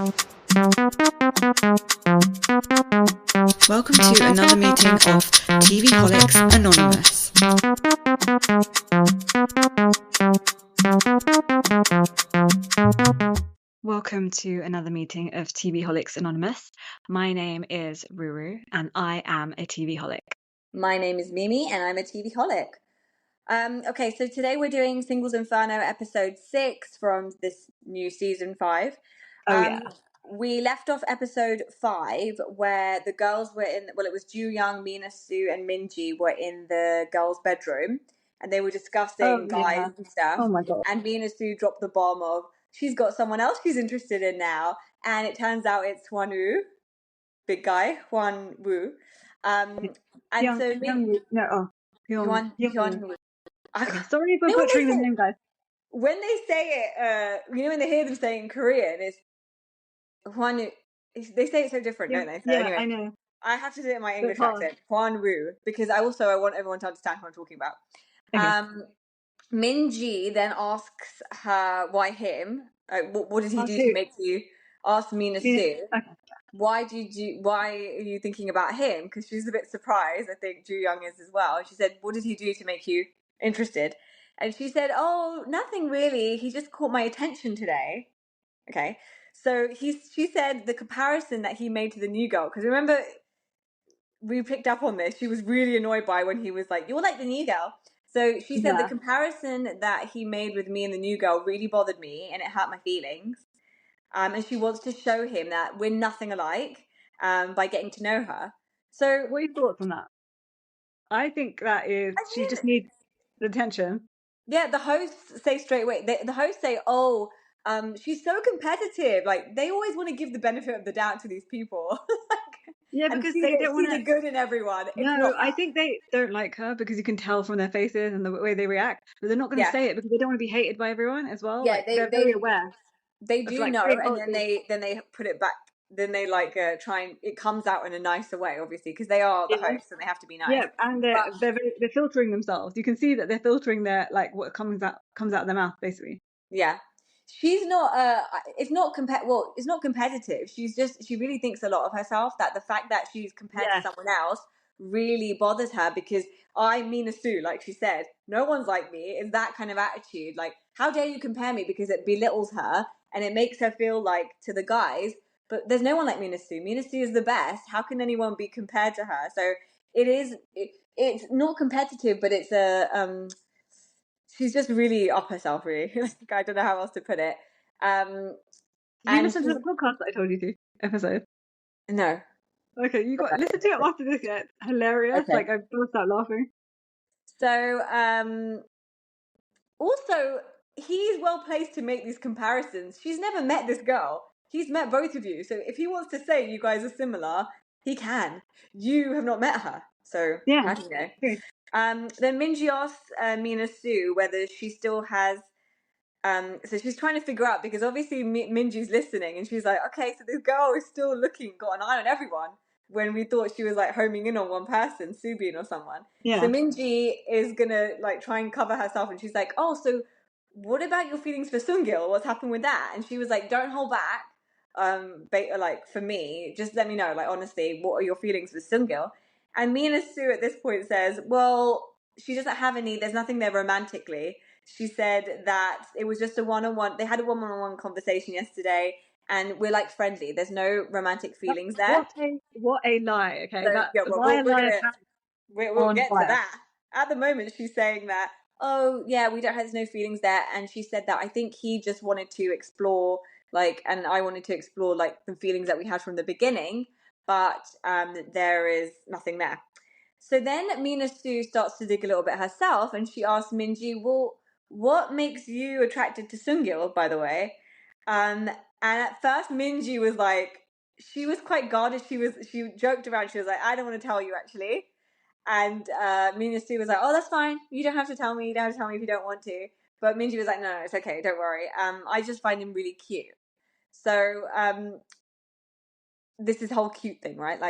Welcome to another meeting of TV Holics Anonymous. Welcome to another meeting of TV Holics Anonymous. My name is Ruru and I am a TV holic. My name is Mimi and I'm a TV holic. Okay, so today we're doing Singles Inferno episode 6 from this new season 5. We left off episode 5 where the girls were in, well, it was Joo-young, Mina-sue and Min-ji were in the girls' bedroom and they were discussing guys and stuff. Oh my god. And Mina-sue dropped the bomb of, she's got someone else she's interested in now. And it turns out it's Hyun-woo, big guy, Hyun-woo. Hyun-woo. Sorry for butchering the name, guys. When they say it, when they hear them say it in Korean, it's Hwan. They say it so different, don't they? So anyway, I know. I have to do it in my English accent, Hyun-woo, because I want everyone to understand what I'm talking about. Okay. Min-ji then asks her why him. What did he do to make you ask Mina-sue? Okay. Why are you thinking about him? Because she's a bit surprised. I think Joo-young is as well. And she said, what did he do to make you interested? And she said, oh, nothing really. He just caught my attention today. Okay. So she said the comparison that he made to the new girl. Because remember, we picked up on this. She was really annoyed by when he was like, you're like the new girl. So she said the comparison that he made with me and the new girl really bothered me and it hurt my feelings. And she wants to show him that we're nothing alike by getting to know her. So what are your thoughts on that? I think that is, she just needs the attention. Yeah, the hosts say straight away, the hosts say, oh, she's so competitive. Like, they always want to give the benefit of the doubt to these people. Yeah, because they don't want to see the good in everyone. No, I think they don't like her because you can tell from their faces and the way they react. But they're not going to say it because they don't want to be hated by everyone as well. Yeah, like, they're very aware. They do know, and then they put it back. Then they try and it comes out in a nicer way, obviously, because they are the hosts and they have to be nice. Yeah, and they're filtering themselves. You can see that they're filtering their what comes out of their mouth, basically. Yeah. She's not it's not competitive. She really thinks a lot of herself, that the fact that she's compared to someone else really bothers her, because I Mina-sue, like she said, no one's like me. It's that kind of attitude, like, how dare you compare me, because it belittles her and it makes her feel like, to the guys, but there's no one like Mina-sue. Mina-sue is the best. How can anyone be compared to her? So it's not competitive, but it's she's just really up herself, really. I don't know how else to put it. Did you listen to the podcast that I told you to? Episode? No. Okay, you got listen to it after this. Yeah, it's hilarious. Okay. Like, I burst out laughing. So, also, he's well placed to make these comparisons. She's never met this girl. He's met both of you. So if he wants to say you guys are similar, he can. You have not met her. So, how do you know? Okay. Then Min-ji asks Mina-sue whether she still has... so she's trying to figure out, because obviously Minji's listening, and she's like, okay, so this girl is still got an eye on everyone, when we thought she was like homing in on one person, Subin or someone. Yeah. So Min-ji is gonna try and cover herself, and she's like, oh, so what about your feelings for Seung-il? What's happened with that? And she was like, don't hold back. For me, just let me know, honestly, what are your feelings for Seung-il? And Mina-sue at this point says, well, she doesn't have any, there's nothing there romantically. She said that it was just a one-on-one, they had a one-on-one conversation yesterday, and we're friendly. There's no romantic feelings there. What a lie, okay? So, we'll get to that. At the moment, she's saying that, oh, yeah, there's no feelings there. And she said that I think he just wanted to explore, and I wanted to explore, the feelings that we had from the beginning, but there is nothing there. So then Mina-sue starts to dig a little bit herself, and she asks Min-ji, well, what makes you attracted to Seung-il, by the way? And at first Min-ji was she was quite guarded. She joked around. She was like, I don't want to tell you, actually. And Mina-sue was like, oh, that's fine. You don't have to tell me. You don't have to tell me if you don't want to. But Min-ji was like, no, it's okay. Don't worry. I just find him really cute. So this is the whole cute thing, right?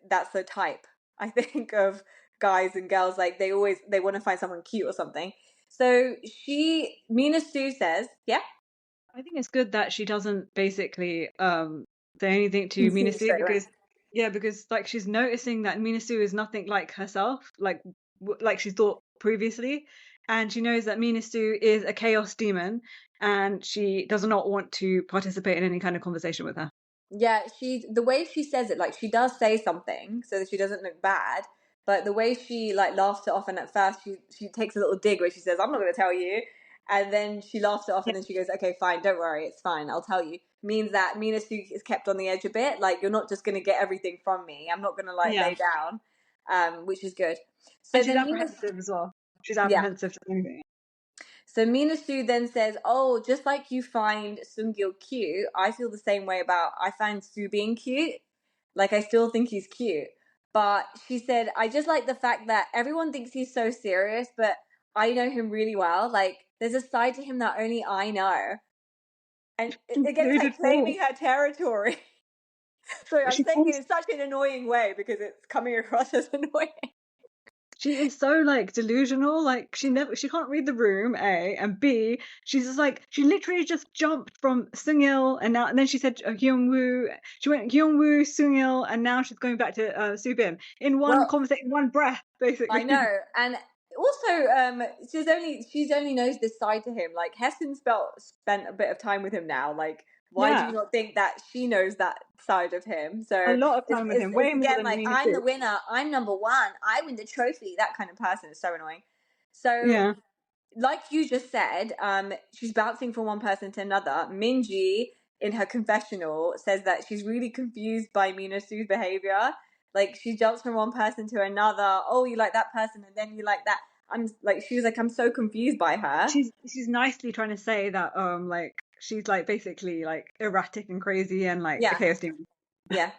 That's the type, I think, of guys and girls. They want to find someone cute or something. So Mina-sue says, yeah? I think it's good that she doesn't basically say anything to Concede Mina-sue straight away. because like she's noticing that Mina-sue is nothing like herself, like she thought previously, and she knows that Mina-sue is a chaos demon, and she does not want to participate in any kind of conversation with her. Yeah, the way she says it, like she does say something so that she doesn't look bad, but the way she like laughs it off, and at first she takes a little dig where she says, "I'm not going to tell you," and then she laughs it off, Yeah, and then she goes, "Okay, fine, don't worry, it's fine, I'll tell you." Means that Mina-sue is kept on the edge a bit. Like you're not just going to get everything from me. I'm not going to like yeah, lay down, which is good. So and she's then Mina, apprehensive as well. She's yeah. apprehensive to anything. So Mina-sue then says, "Oh, just like you find Seung-il cute, I feel the same way about I find Soo being cute. Like I still think he's cute." But she said, "I just like the fact that everyone thinks he's so serious, but I know him really well. Like there's a side to him that only I know." And She's again, it's deluded like fool. claiming her territory. So I'm She saying it falls in such an annoying way because it's coming across as annoying. She is so like delusional. Like she can't read the room. A and B. She's just like she literally just jumped from Seung-il and then she said Hyun-woo. She went Hyun-woo, Seung-il, and now she's going back to Soo-bin in one Well, conversation, one breath, I basically. know, and also, she's only knows this side to him. Like Heston spent a bit of time with him now. Like, why do you Yeah, not think that she knows that side of him? a So lot of it's time with it's, him, it's way more again than like Mina I'm the too. winner, I'm number one, I win the trophy. That kind of person is so annoying. So Yeah, like you just said, she's bouncing from one person to another. Minji, in her confessional, says that she's really confused by Mina-sue's behavior. Like she jumps from one person to another. Oh, you like that person, and then you like that. She was like, I'm so confused by her. she's nicely trying to say that like she's like basically like erratic and crazy and like a Yeah, chaos demon. yeah.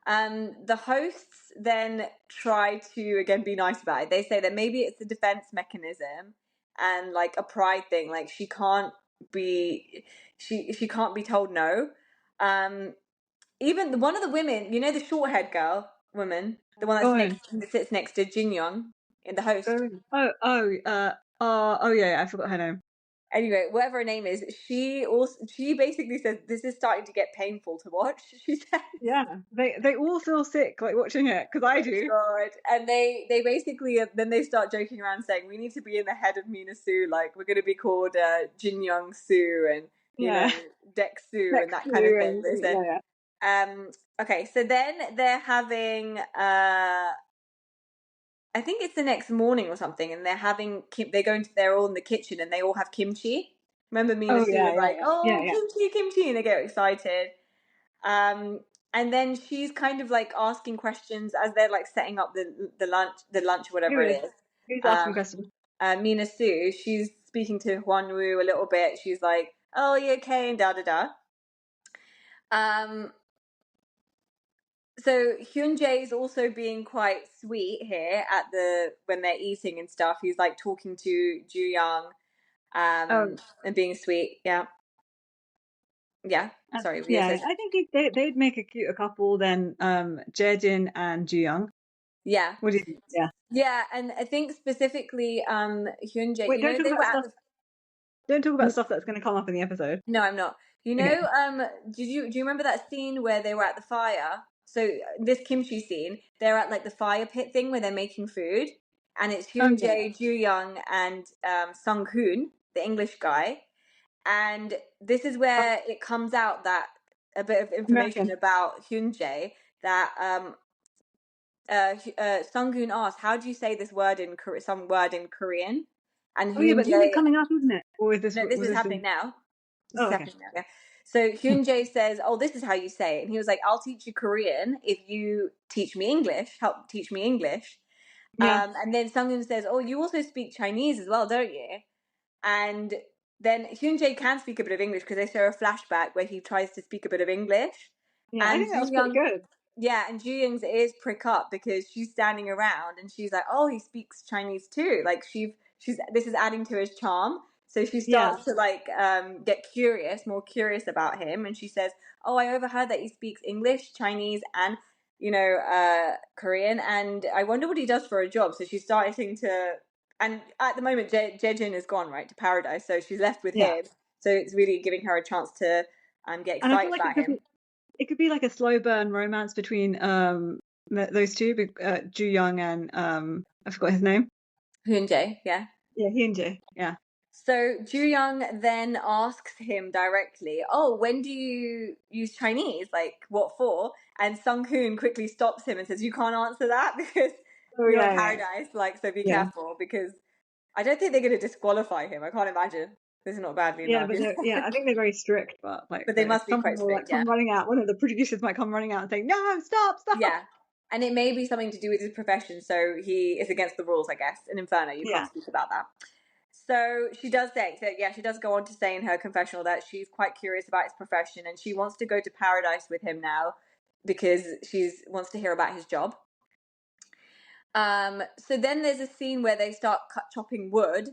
The hosts then try to again be nice about it. They say that maybe it's a defense mechanism and like a pride thing. Like she can't be told no. Um, Even one of the women, the short haired girl woman, the one Go-eun. that sits next to Jin-young in the host. Go-eun. Oh yeah, I forgot her name. Anyway, whatever her name is, she basically says this is starting to get painful to watch. She said. Yeah, they all feel sick like watching it because I Oh do. God! And they basically then they start joking around saying we need to be in the head of Mina-sue, like we're going to be called Jin-young Sue and Yeah, Deck Sue and next that to kind of you thing. and They said. yeah, Okay, so then they're having I think it's the next morning or something, and they're all in the kitchen and they all have kimchi. Remember oh Mina-sue yeah, was like, yeah, "Oh, yeah. kimchi," and they get excited. And then she's kind of like asking questions as they're like setting up the lunch, whatever Who it is is. who's asking Um, questions? Mina-sue, she's speaking to Hyeon-woo a little bit. She's like, "Oh, you okay?" and da da da. Um, so Hyun-jae is also being quite sweet here at when they're eating and stuff. He's like talking to Joo-young, Oh, and being sweet. Yeah, yeah. Sorry, Ria yeah. says, I think they'd make a cuter couple than Jae-jin and Ji-yeon. yeah, What do you think? Yeah. yeah. And I think specifically, Hyun-jae. Wait, They were at the. don't talk about stuff that's going to come up in the episode. No, I'm not. Okay. Do you remember that scene where they were at the fire? So this kimchi scene, they're at like the fire pit thing where they're making food, and it's Oh yeah. Hyun-jae, Joo-young, and Sung-hun, the English guy. And this is Oh, where it comes out that a bit of information American. about Hyun-jae that Sung-hun asked, "How do you say this word in some word in Korean?" And Oh yeah, but this is Hyun-jae coming up, isn't it? Or is this No, this was is this? happening now. This is Oh okay. happening now. Yeah. So Hyun-jae says, "Oh, this is how you say it," and he was like, "I'll teach you Korean if you teach me English. Help teach me English." Yeah. And then Sung-hun says, "Oh, you also speak Chinese as well, don't you?" And then Hyun-jae can speak a bit of English because they show a flashback where he tries to speak a bit of English, Yeah, I and think that was pretty Joo-young good. yeah, and Ji-yeon's ears prick up because she's standing around and she's like, "Oh, he speaks Chinese too." Like she's this is adding to his charm. So she Yeah. starts to like get more curious about him, and she says, "Oh, I overheard that he speaks English, Chinese, and Korean, and I wonder what he does for a job." So she's starting to, and at the moment, Jae-jin is gone right to paradise, so she's left with Yeah. him. So it's really giving her a chance to get And I feel excited like about him. it could be like a slow burn romance between those two, Joo-young and I forgot his name. Hyun-jae, yeah. Yeah, Hyun-jae. Yeah. So Joo-young then asks him directly, "Oh, when do you use Chinese? Like, what for?" And Sung-hun quickly stops him and says, "You can't answer that because Oh you're in yeah, paradise. Like, so be yeah, careful because I don't think they're going to disqualify him. I can't imagine. This is not badly yeah. enough, Yeah, I think they're very strict, but like but they must be someone quite will strict, like yeah, come running out. One of the producers might come running out and say, "No, stop, stop." yeah." And it may be something to do with his profession, so he is against the rules, I guess. In Inferno, you can't Yeah, speak about that. So she does say that, yeah, she does go on to say in her confessional that she's quite curious about his profession and she wants to go to paradise with him now because she wants to hear about his job. So then there's a scene where they start chopping wood,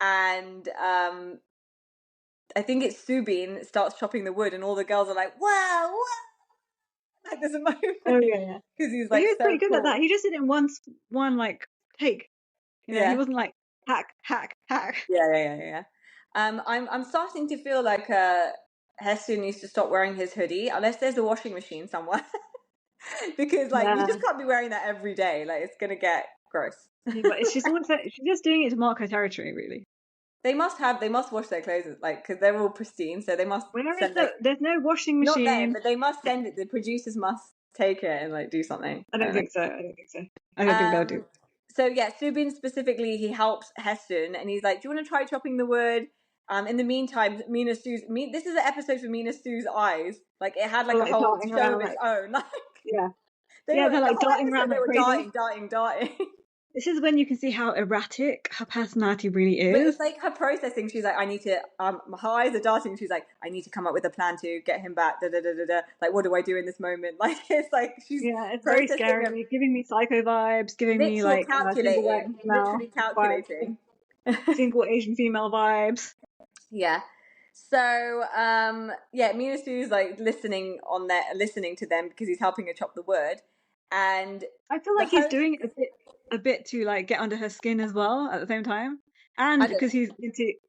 and I think it's Subin starts chopping the wood, and all the girls are like, "Wow, wow!" Like there's a moment oh yeah. because he's But he like was so pretty good at that. cool. He just did it in one like take. He Yeah. wasn't like hack, hack, hack. Yeah. I'm starting to feel like Heston needs to stop wearing his hoodie unless there's a washing machine somewhere, because like you Yeah. just can't be wearing that every day. Like it's gonna get gross. Yeah, but she's just doing it to mark her territory, really. They must wash their clothes like because they're all pristine, so they must Where is send their there's no washing not them, machine. but they must send it. The producers must take it and like do something. I I don't don't know. think so. I don't think so. I don't think they'll do. So yeah, Subin specifically, he helps Heston, and he's like, "Do you want to try chopping the wood?" In the meantime, this is an episode for Mina-sue's eyes. Like it had Or like a like whole darting show of around, its like own. Like yeah, they yeah. were They're the like whole darting episode around they like were crazy. darting. This is when you can see how erratic her personality really But is. it's like her processing. She's like, I need to. Her eyes are darting. She's like, I need to come up with a plan to get him back. Da da da da da. Like, what do I do in this moment? Like, it's like she's Yeah, it's very processing scary. of Giving me psycho vibes. Giving me literal like single white calculating, female literally vibes. calculating. Single Asian female vibes. Yeah. So, yeah, Mina-sue's like listening to them because he's helping her chop the wood, and I feel the like he's host. doing it a bit to like get under her skin as well at the same time, I and don't because know.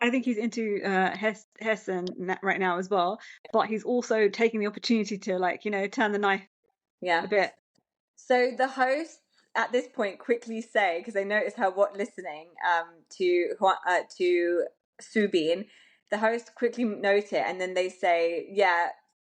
I think he's into Hessen right now as well. But he's also taking the opportunity to like turn the knife Yeah. a bit. So the hosts at this point quickly say because they notice her what listening to Subin. The hosts quickly note it and then they say, "Yeah,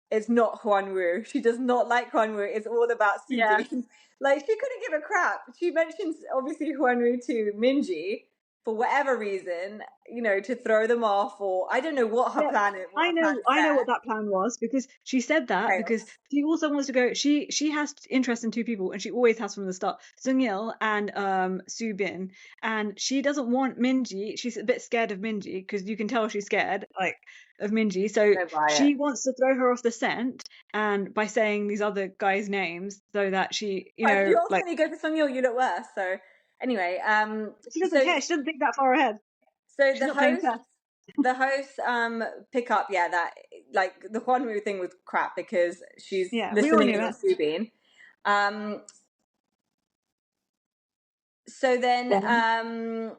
it's not Hyeon-woo. She does not like Hyeon-woo. It's all about Yeah, Subin." Like she couldn't give a crap. She mentions obviously Hyeon-woo to Minji for whatever reason, to throw them off, or I don't know what her yeah. plan is. What I her plan know, is I know what there. that plan was because she said that because Chaos. she also wants to go. She has interest in two people, and she always has from the start, Seung-il and Soo-bin, and she doesn't want Minji. She's a bit scared of Minji because you can tell she's scared, like of Minji. So Don't buy it. she wants to throw her off the scent, and by saying these other guys' names, so that she, If you like ultimately go for Sung-il, you look worse. So anyway, she doesn't so care. She doesn't think that far ahead. so She's not playing chess. the hosts pick up, yeah, that like the Hwan-woo thing was crap because she's Yeah, we all listening knew in it. on Subin. So then Yeah.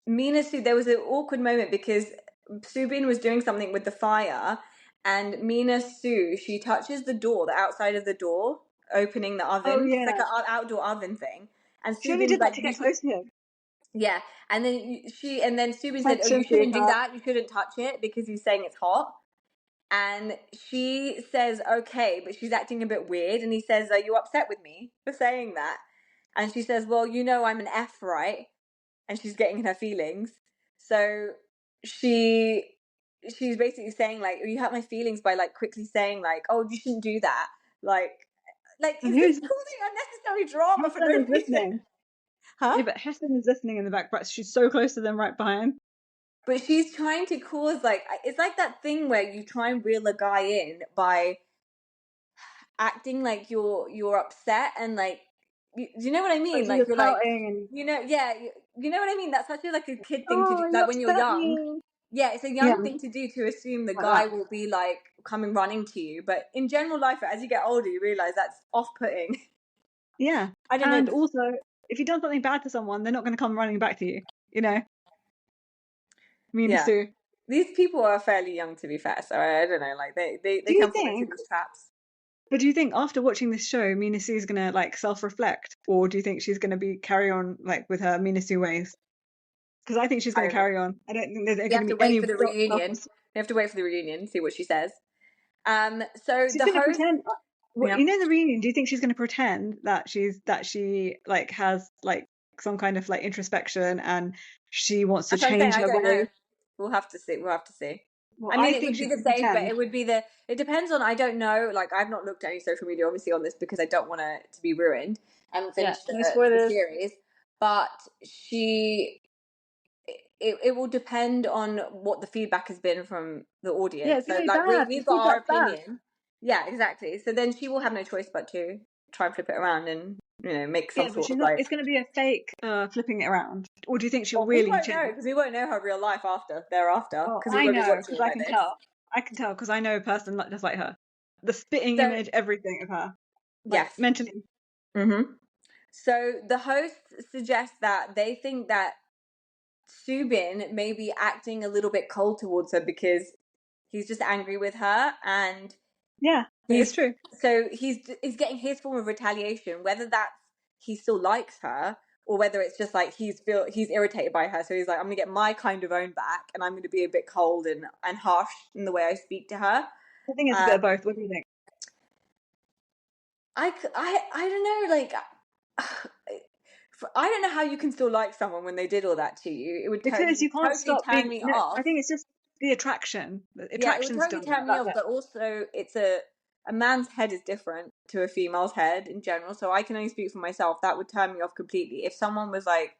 Mina-sue, there was an awkward moment because Subin was doing something with the fire, and Mina-sue, she touches the door, the outside of the door, opening the Oh oven. It's like yeah. an outdoor oven thing. And She only Subin's did that like, to you get should. close to him. Yeah, and then Subin said, "Oh, you Tension shouldn't do theater. that. You shouldn't touch it because he's saying it's hot." And she says, "Okay," but she's acting a bit weird. And he says, "Are you upset with me for saying that?" And she says, "Well, I'm an F, right?" And she's getting in her feelings. So she she's basically saying like, "Oh, you hurt my feelings by like quickly saying like, oh, you shouldn't do that." Like And is this causing unnecessary drama for no Heston is reason? listening. Huh? Yeah, but Heston is listening in the back, but she's so close to them right behind. But she's trying to cause like it's like that thing where you try and reel a guy in by acting like you're upset and like do you know what I Like mean? she Like was you're like pouting and yeah, you know what I mean? That's such a like a kid thing to do. oh, you Like when you're upset young, me. yeah, it's a Yeah, young thing to do to assume the like guy that. will be like coming running to you. But in general life, as you get older, you realize that's off-putting. Yeah. I don't know. And also, if you've done something bad to someone, they're not going to come running back to you. Yeah. Mina-sue. These people are fairly young, to be fair, so I don't know, like they Do you can fall into think? these traps. But do you think after watching this show, Mina-sue is gonna like self-reflect, or do you think she's gonna be carry on like with her Mina-sue ways? Because I think she's I gonna don't know. carry on. I don't think there's We gonna have to be wait any for the reunion. We have to wait for the reunion, see what she says. So She's the gonna host, pretend. yeah. You know, the reunion. Do you think she's gonna pretend that she like has like some kind of like introspection and she wants to That's what I'm saying. change I her don't know. ways? We'll have to see. We'll have to see. Well, I mean, I it think would she's be the gonna safe, but pretend. it would be the. It depends on. I don't know. Like, I've not looked at any social media, obviously, on this because I don't want it to be ruined. I haven't Yeah, finished no the spoilers. series, but she. It will depend on what the feedback has been from the Yeah, audience. it's So, gonna be like, bad. The we've got our feedback's bad. opinion. Yeah, exactly. So then she will have no choice but to try and flip it around and make some Yeah, but sort she's of not. like. It's gonna be a fake flipping it around. Or do you think she'll Well, we really won't know change? because we won't know her real life thereafter Oh, because we I won't be know watching because it I like can this. tell. I can tell because I know a person like just like her. The spitting So image, everything of her, like yes. mentally. So the host suggests that they think that Subin may be acting a little bit cold towards her because he's just angry with her, and Yeah, it's he's true. he's getting his form of retaliation, whether that's he still likes her or whether it's just like he's irritated by her, so he's like, I'm gonna get my kind of own back and I'm gonna be a bit cold and harsh in the way I speak to her. I think it's a bit of both. What do you think? I don't know, like I don't know how you can still like someone when they did all that to you. It would Because you can't totally stop turn being. me No, off. I think it's just the attraction. The Yeah, it would attraction's totally still there. turn me That's off, it. but also it's a man's head is different to a female's head in general. So I can only speak for myself. That would turn me off completely. If someone was like,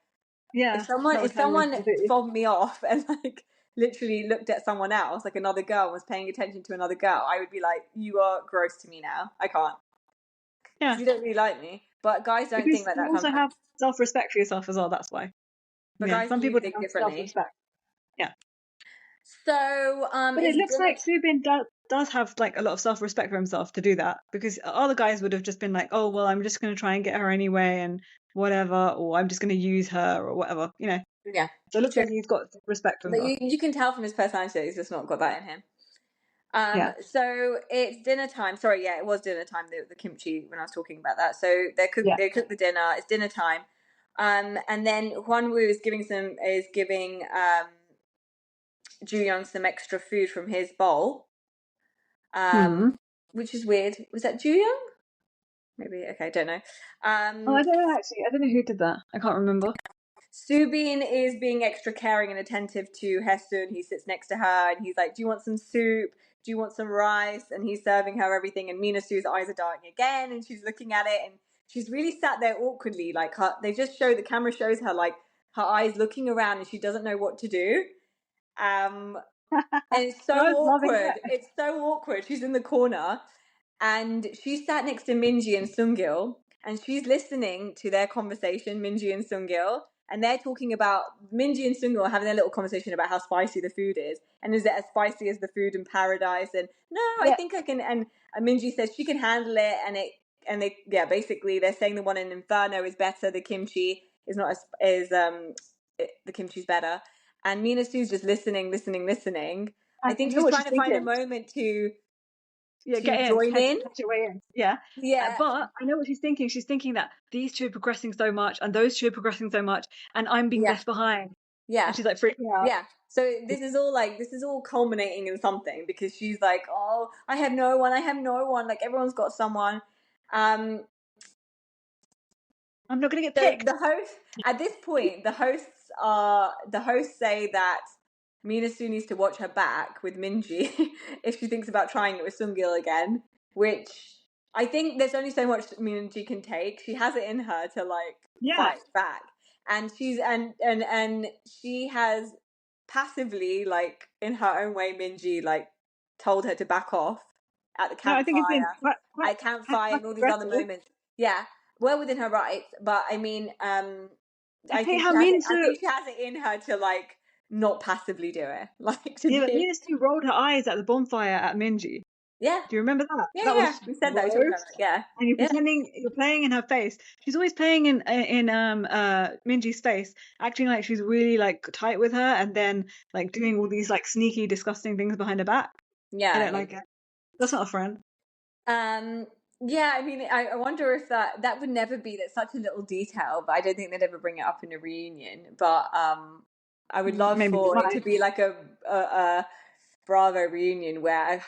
Yeah, that would if turn you off someone completely. fobbed me off and like literally looked at someone else, like another girl, was paying attention to another girl, I would be like, you are gross to me now. I can't because Yeah, you don't really like me. But guys don't think because like you that also sometimes. have self-respect for yourself as well. That's why. But Yeah, guys some do people don't think have differently. self-respect. Yeah. So But it it's looks dinner. like Subin does have like a lot of self-respect for himself to do that because other guys would have just been like, oh well, I'm just going to try and get her anyway and whatever, or I'm just going to use her or whatever, you know. Yeah, So it looks true. like he's got respect for But himself. you can tell from his personality that he's just not got that in him. Yeah, So it's dinner time. Sorry, yeah, it was dinner time. The kimchi when I was talking about that. So yeah. they cook the dinner. It's dinner time. And then Hyun-woo is giving Joo-young some extra food from his bowl. Hmm. Which is weird. Was that Joo-young? Maybe. Okay, don't know. Oh, Um, I don't know actually. I don't know who did that. I can't remember. Subin is being extra caring and attentive to Hee-sun. He sits next to her and he's like, do you want some soup? Do you want some rice? And he's serving her everything. And Mina-sue's eyes are darting again and she's looking at it and she's really sat there awkwardly. Like the camera shows her like her eyes looking around and she doesn't know what to do. And it's I so was loving awkward. it. It's so awkward. She's in the corner and she sat next to Minji and Seung-il and she's listening to their conversation, Minji and Seung-il, and they're talking about Minji and Seung-il having their little conversation about how spicy the food is and is it as spicy as the food in paradise, and no, I Yeah, think I can, and Minji says she can handle it, and they yeah, basically they're saying the one in Inferno is better, the kimchi is not the kimchi's better, and Mina-sue's just listening. I and I think know she's what trying she's to find a thinking. moment Yeah, to get in, join in. catch your way in. Yeah. Yeah, But I know what she's thinking. She's thinking that these two are progressing so much and those two are progressing so much and I'm being yeah, left behind. yeah, And she's like freaking out. yeah. So this is all culminating in something because she's like, oh, I have no one, like everyone's got someone. Um, I'm not going to get so picked. the host at this point, the hosts say that Mina-sue needs to watch her back with Minji if she thinks about trying it with Seung-il again, which I think there's only so much Minji can take. She has it in her to like Yeah. fight back, and she has passively, like in her own way, Minji like told her to back off at the No, I think it's been campfire, quite and all these other aggressive. moments. Yeah, well within her rights, but I mean, I hate how I Mina-sue, think she has it in her to like not passively do it, like to yeah, but be. Mina-sue rolled her eyes at the bonfire at Minji. Yeah. Do you remember that? Yeah, That yeah. was We said that. We talked about gross. that. Yeah. And you're Yeah. pretending you're playing in her face. She's always playing in Minji's face, acting like she's really like tight with her, and then like doing all these like sneaky, disgusting things behind her back. I Yeah. don't like it. That's not a friend. Yeah, I mean, I wonder if that would never be, that's such a little detail, but I don't think they'd ever bring it up in a reunion. But I would love Maybe they for it to might. be like a Bravo reunion where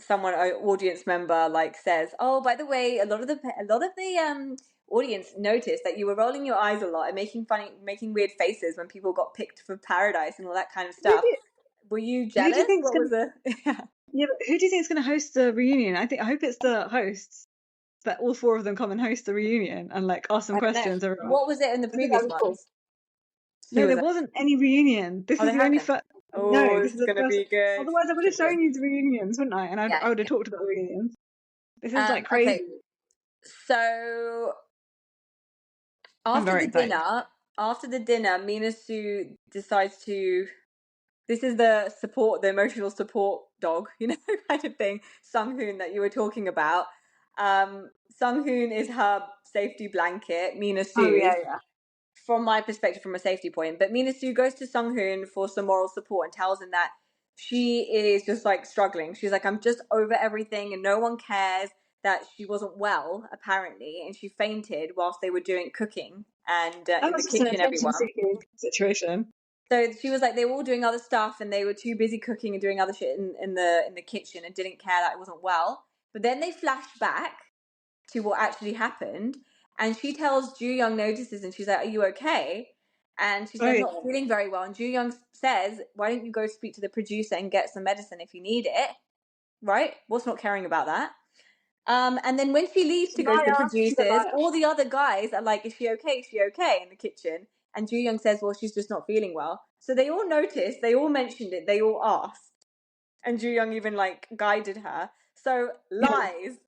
someone, an audience member, like says, "Oh, by the way, a lot of the audience noticed that you were rolling your eyes a lot and making weird faces when people got picked for Paradise and all that kind of stuff. Were you Who do you jealous? think's What gonna? was the?" Yeah, but who do you think's gonna host the reunion? I hope it's the hosts, that all four of them come and host the reunion and like ask some I don't know. questions. Everyone. What was it in the I think that'd previous be cool. ones? Who No, was there it? wasn't any reunion. This Oh, is they the only haven't. first. No, Oh, this this is is the gonna first. be good. Otherwise, I would have Should be shown good. you the reunions, wouldn't I? And Yeah. I would have talked about the reunions. This is like crazy. Okay. So I'm after very the excited. dinner, after the dinner, Mina-sue decides to. This is the emotional support dog, kind of thing. Sung-hun that you were talking about. Sung-hun is her safety blanket. Oh Mina-sue's, yeah, yeah. from my perspective, from a safety point. But Mina-sue goes to Sung-hun for some moral support and tells him that she is just like struggling. She's like, I'm just over everything and no one cares, that she wasn't well, apparently, and she fainted whilst they were doing cooking and That in the was just an kitchen, everyone. attention-seeking situation. So she was like, they were all doing other stuff and they were too busy cooking and doing other shit in the kitchen and didn't care that it wasn't well. But then they flash back to what actually happened, and she tells Joo-young, notices, and she's like, "Are you okay?" And she said, Oh "I'm yeah. not feeling very well." And Joo-young says, "Why don't you go speak to the producer and get some medicine if you need it?" Right? What's not caring about that? And then when she leaves She's to a go to the liar. She's a producers, liar. all the other guys are like, "Is she okay? Is she okay?" in the kitchen. And Joo-young says, "Well, she's just not feeling well." So they all noticed, they all mentioned it, they all asked. And Joo-young even like guided her. So Yeah. lies.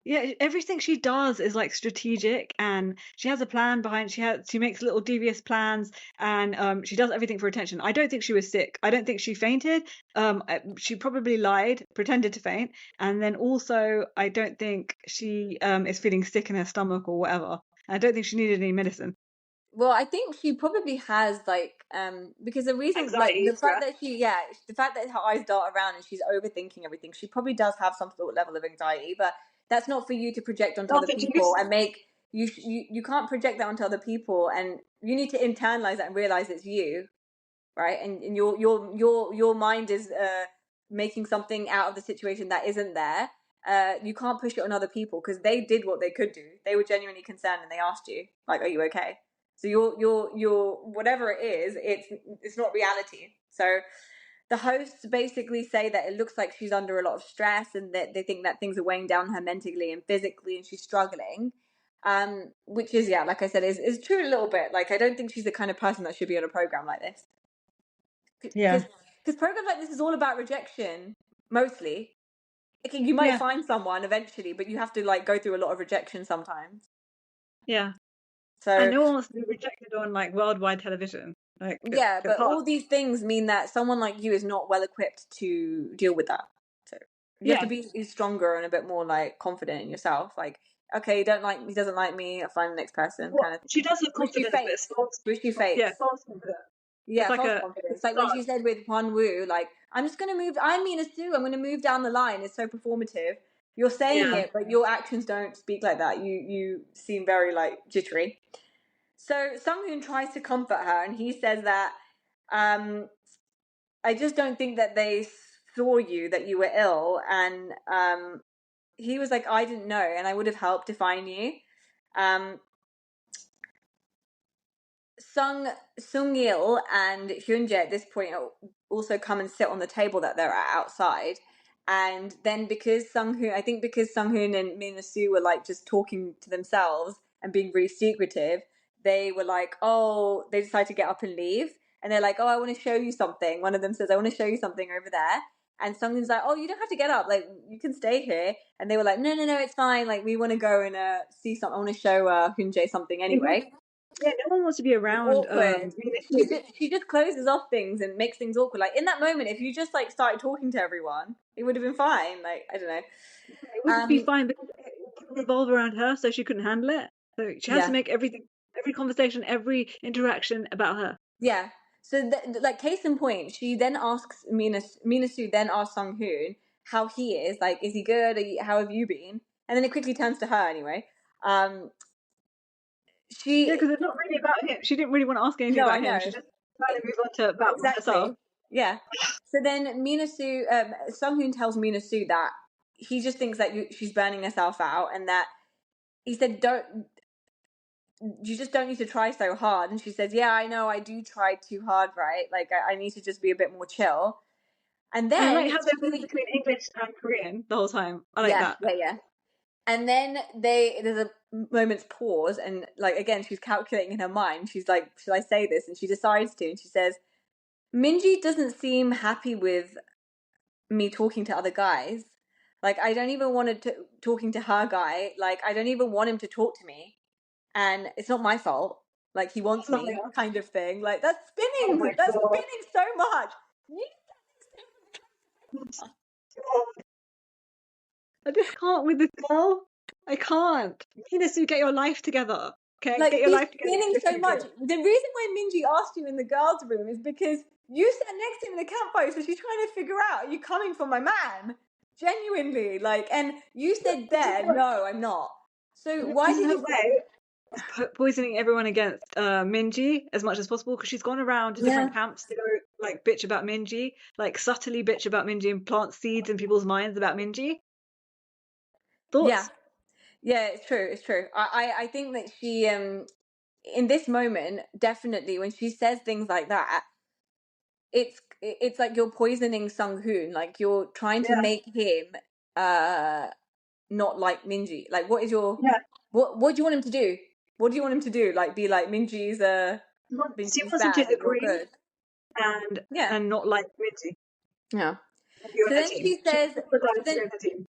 Yeah, everything she does is like strategic, and she has a plan behind. She makes little devious plans, and she does everything for attention. I don't think she was sick. I don't think she fainted. She probably lied, pretended to faint, and then also I don't think she is feeling sick in her stomach or whatever. I don't think she needed any medicine. Well, I think she probably has because the reason, like Anxiety, stress. the fact that her eyes dart around and she's overthinking everything, she probably does have some sort of level of anxiety. But that's not for you to project onto other people and Self-induced. make you can't project that onto other people, and you need to internalize that and realize it's you, right? And your mind is making something out of the situation that isn't there. You can't push it on other people because they did what they could do. They were genuinely concerned and they asked you, like, "Are you okay?" So your whatever it is, it's not reality. So the hosts basically say that it looks like she's under a lot of stress and that they think that things are weighing down her mentally and physically and she's struggling. Which is, yeah, like I said, is true a little bit. Like, I don't think she's the kind of person that should be on a program like this. Yeah, Because programs like this is all about rejection, mostly. Okay, you might yeah, find someone eventually, but you have to like go through a lot of rejection sometimes. yeah. And So no one wants to be rejected on like worldwide television. Like yeah, it's but hard. all these things mean that someone like you is not well equipped to deal with that. So you have Yeah. to be stronger and a bit more like confident in yourself. Like, okay, he doesn't like me. I'll find the next person, Well, kind of thing. she does have Which she confidence, but it's fakes. false. Which she Yeah, fakes. false confidence. It's Yeah, like false a confidence. Like when she facade. said with Hyun-woo, like, I'm just gonna move. I'm Mina-sue. I'm gonna move down the line. It's so performative. You're saying Yeah. it, but your actions don't speak like that. You seem very like jittery. So Sung-hoon tries to comfort her, and he says that I just don't think that they saw you, that you were ill, and he was like, I didn't know, and I would have helped if I knew. Um, Seung-il and Hyun-jae at this point also come and sit on the table that they're at outside. And then I think because Sung-hoon and Mina-sue were like just talking to themselves and being really secretive, they were like, oh, they decided to get up and leave. And they're like, oh, I want to show you something. One of them says, I want to show you something over there. And Sung-hoon's like, oh, you don't have to get up. Like, you can stay here. And they were like, no, it's fine. Like, we want to go and see something. I want to show Hyun-jae something They want anyway. Yeah, no one wants to be It's around awkward. Mina-sue. She just closes off things and makes things awkward. Like in that moment, if you just like started talking to everyone, it would have been fine. Like I don't know. It wouldn't be fine because it would revolve around her, so she couldn't handle it. So she has to Yeah, make everything, every conversation, every interaction about her. yeah. So like case in point, she then asks Mina-sue then asks Sung-hun how he is. Like, is he good? How have you been? And then it quickly turns to her anyway. Um, Yeah, she because it's not really about him. She didn't really want to ask anything no, I about him. know. She just tried to move on to about herself. Exactly. Yeah. So then Mina-sue, Sung-hoon tells Mina-sue that he just thinks that she's burning herself out, and that he said, "Don't you just don't need to try so hard?" And she says, "Yeah, I know, I do try too hard, right? Like I need to just be a bit more chill." And And I then like how they're moving between English and Korean the whole time. I like yeah, that. yeah, yeah. And then there's a moment's pause, and like again, she's calculating in her mind. She's like, "Should I say this?" And she decides to, and she says, "Minji doesn't seem happy with me talking to other guys. Like I don't even want to talking to her guy. Like I don't even want him to talk to me, and it's not my fault. Like he wants Oh my me, kind of thing. Like that's oh spinning. my That's god. spinning so much. I just can't with this girl. I can't. Mina-sue, get your life together. Okay, Like get your he's life together. spinning This so is much. good. The reason why Minji asked you in the girls' room is because you sat next to him in the campfire, so she's trying to figure out, are you coming for my man? Genuinely, like, and you said This is there, her, no, I'm not. So why this is did her you? way of poisoning everyone against Minji as much as possible because she's gone around to Yeah, different camps to go like bitch about Minji, like subtly bitch about Minji and plant seeds in people's minds about Minji. yeah, Thoughts? yeah. It's true. It's true. I think that she in this moment definitely when she says things like that, it's like you're poisoning Sung-hoon. Like you're trying to Yeah, make him uh not like Minji. Like what is your yeah. what do you want him to do? What do you want him to do? Like be like She Minji's wants him to bad and you're agree good. and Yeah. not like Minji. Yeah. And be on So her then team. she She says wants so to be then on her team.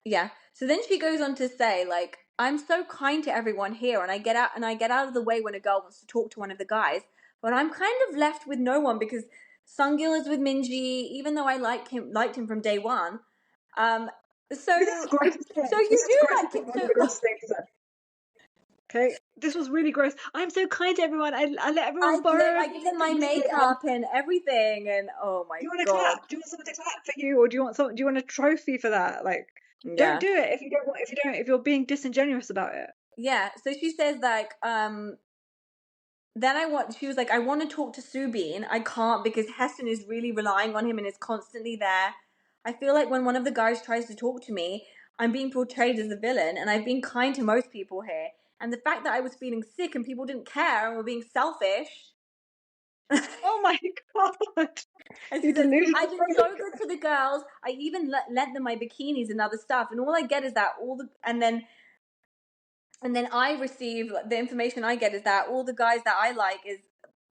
yeah. So then she goes on to say, like, I'm so kind to everyone here and I get out of the way when a girl wants to talk to one of the guys, but I'm kind of left with no one because Sung-il is with Minji, even though I liked him from day one. Um This is so the grossest so thing. This you is the do grossest like thing. him. One of So the grossest things to say. Okay, this was really gross. I'm so kind to everyone. I let everyone borrow I give them my things. makeup and everything, and oh my Do you want to god, clap? Do you want someone to clap for you, or do you want some? Do you want a trophy for that? Like, don't yeah, do it if you don't want. If you don't, if you're being disingenuous about it. yeah. So she says like, then she was like, I want to talk to Subin. I can't because Heston is really relying on him and is constantly there. I feel like when one of the guys tries to talk to me, I'm being portrayed as a villain, and I've been kind to most people here. And the fact that I was feeling sick and people didn't care and were being selfish. Oh my god, And you she says, delusional I've been so prick. good to the girls. I even lent them my bikinis and other stuff. And all I get is that and then I receive the information I get is that all the guys that I like is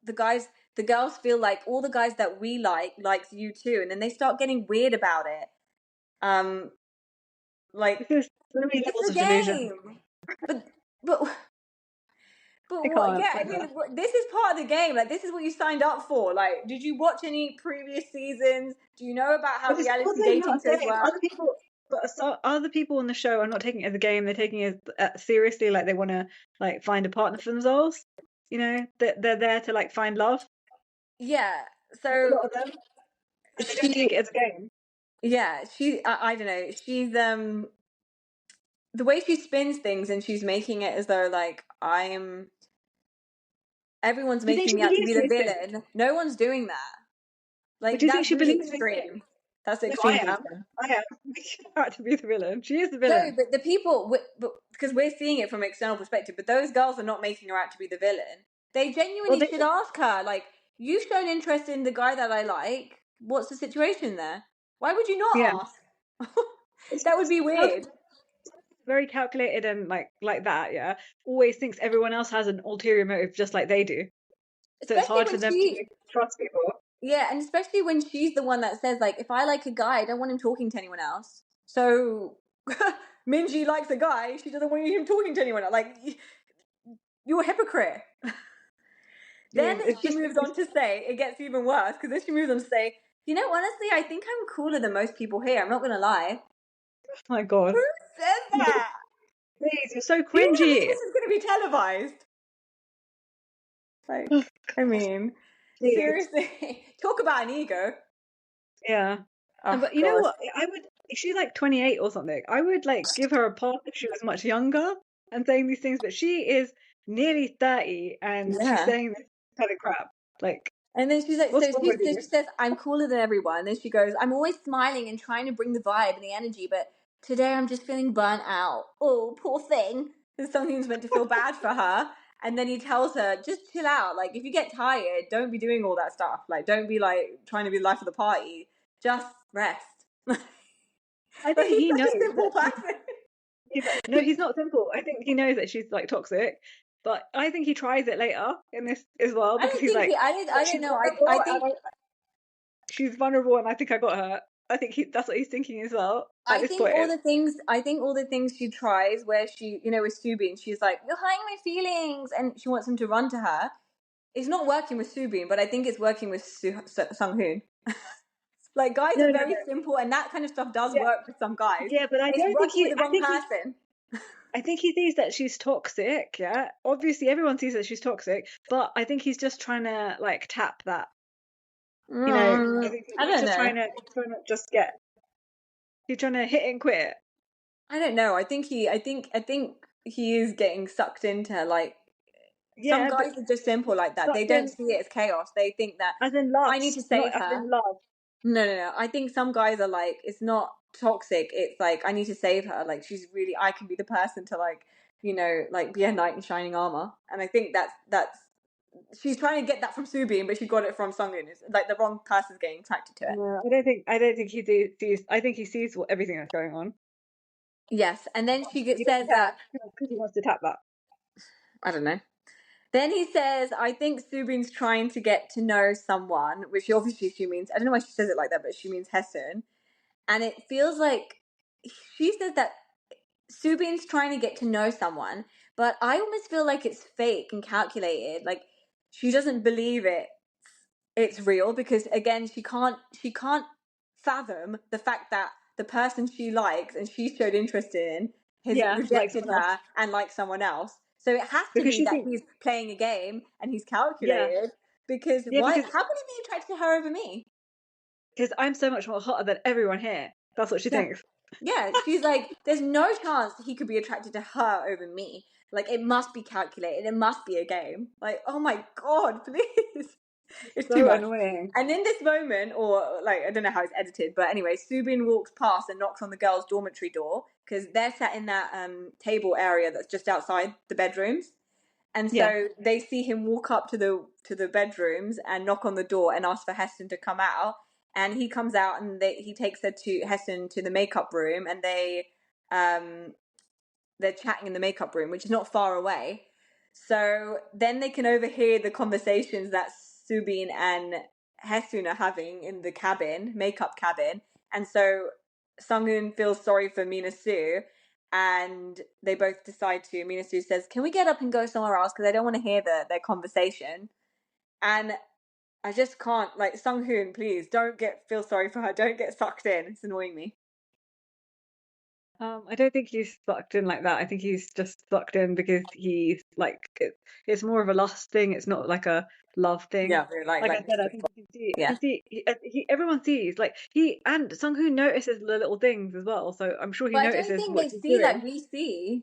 the guys, the girls feel like all the guys that we likes you too. And then they start getting weird about it. Um, This like is so many it's levels a of delusion. game. But, but, I but what? can't. Yeah, I mean, this is part of the game. Like, this is what you signed up for. Like, did you watch any previous seasons? Do you know about how But it's reality also not dating a shows game. work? Other people, but other people on the show are not taking it as a game. They're taking it seriously. Like they want to like find a partner for themselves. You know, they're there to like find love. Yeah. A So lot of them, and they don't she, take it as a game. yeah, I don't know. She's the way she spins things and she's making it as though like everyone's Do you think making she me out to believes be the these things? villain. No one's doing that. But do Like you think that's she really believes these things? extreme. That's No, I extreme to am. extreme. I am making her out to be the villain. She is the No, villain. but the people, but because we're seeing it from an external perspective, but those girls are not making her out to be the villain. They Well, genuinely they should ask her, like, you've shown interest in the guy that I like. What's the situation there? Why would you yeah. not ask? It's That would be weird. very calculated and like that. Yeah, always thinks everyone else has an ulterior motive, just like they do. So it's Especially hard for when them to trust people. yeah, and especially when she's the one that says, like, if I like a guy, I don't want him talking to anyone else. So Minji likes a guy, she doesn't want him talking to anyone else. Like, you're a hypocrite. Then she moves on to say, it gets even worse, because then she moves on to say, you know, honestly, I think I'm cooler than most people here. I'm not going to lie. Oh my God. Who says that? Please, you're so Do you really cringy. think this is going to be televised? Like, I mean, Please. seriously, talk about an ego. Yeah. Oh, But you know God. what? I would, if she's like 28 or something, I would like give her a pass if she was much younger and saying these things, but she is nearly 30 and she's Yeah. saying this kind of crap. Like, And then she's like, what's wrong with so you? she says, I'm cooler than everyone. And then she goes, I'm always smiling and trying to bring the vibe and the energy, but today I'm just feeling burnt out. Oh, poor thing. And Sung-hoon's meant to feel bad for her. And then he tells her, just chill out. Like, if you get tired, don't be doing all that stuff. Like, don't be like trying to be the life of the party. Just rest. But I think he's he knows such a simple that person. no, he's not simple. I think he knows that she's like toxic, but I think he tries it later in this as well I because don't he's think like, I don't she's know. vulnerable I think she's vulnerable and I think I got her. I think that's what he's thinking as well at this point. I think all the things she tries where she, you know, with Subin, she's like, you're hurting my feelings, and she wants him to run to her. It's not working with Subin, but I think it's working with Sung-hoon. Like, guys No, are no, very no. simple, and that kind of stuff does Yeah, work for some guys. yeah, but I It's don't think working with he. the wrong person. I think he sees that she's toxic. Yeah, obviously everyone sees that she's toxic, but I think he's just trying to like tap that. You know, I think I he's don't just know. trying to just get. He's trying to hit and quit. I don't know. I think he is getting sucked into, like, some Yeah, but guys are just simple like that. They sucked don't in see it as chaos. They think that as in I need to lust, not save as her. in love. No. I think some guys are like, it's not toxic. It's like, I need to save her. Like, she's really, I can be the person to, like, you know, like, be a knight in shining armor. And I think that's she's trying to get that from Subin, but she got it from Sung-hoon. It's like the wrong person's getting attracted to it. No, I don't think sees. I think he sees everything that's going on. Yes, and then He says doesn't care that, because he wants to tap that. I don't know. Then he says, I think Subin's trying to get to know someone, which obviously she means, I don't know why she says it like that, but she means Hye-sun. And it feels like she says that Subin's trying to get to know someone, but I almost feel like it's fake and calculated. Like, she doesn't believe it's real, because again, she can't fathom the fact that the person she likes and she showed interest in has Yeah, like rejected someone else her and likes someone else. So it has to because be she that thinks. he's playing a game and he's Yeah, calculated. Because yeah, why? because How can he be attracted to her over me? I'm so much more hotter than everyone here. That's what she Yeah. thinks. Yeah, she's like, there's no chance he could be attracted to her over me. Like, it must be calculated. It must be a game. Like, oh my God, please. It's too So much. annoying. And in this moment, or like, I don't know how it's edited, but anyway, Subin walks past and knocks on the girls' dormitory door, because they're sat in that table area that's just outside the bedrooms. And Yeah, so they see him walk up to the bedrooms and knock on the door and ask for Heston to come out. And he comes out, and he takes her to Heston to the makeup room, and they're chatting in the makeup room, which is not far away. So then they can overhear the conversations that Subin and Heston are having in the makeup cabin. And so Sung-hoon feels sorry for Mina-sue, and they both decide to. Mina-sue says, can we get up and go somewhere else, because I don't want to hear their conversation. And I just can't, like, Sung-hoon, please don't feel sorry for her. Don't get sucked in. It's annoying me. I don't think he's sucked in like that. I think he's just sucked in because he's like it's more of a lust thing. It's not like a love thing. Yeah, Like I said, I think you can see. You yeah. can see. Everyone sees. Like he and Sung-hoon notices the little things as well. So I'm sure he But I don't notices think what they she's see doing. like we see.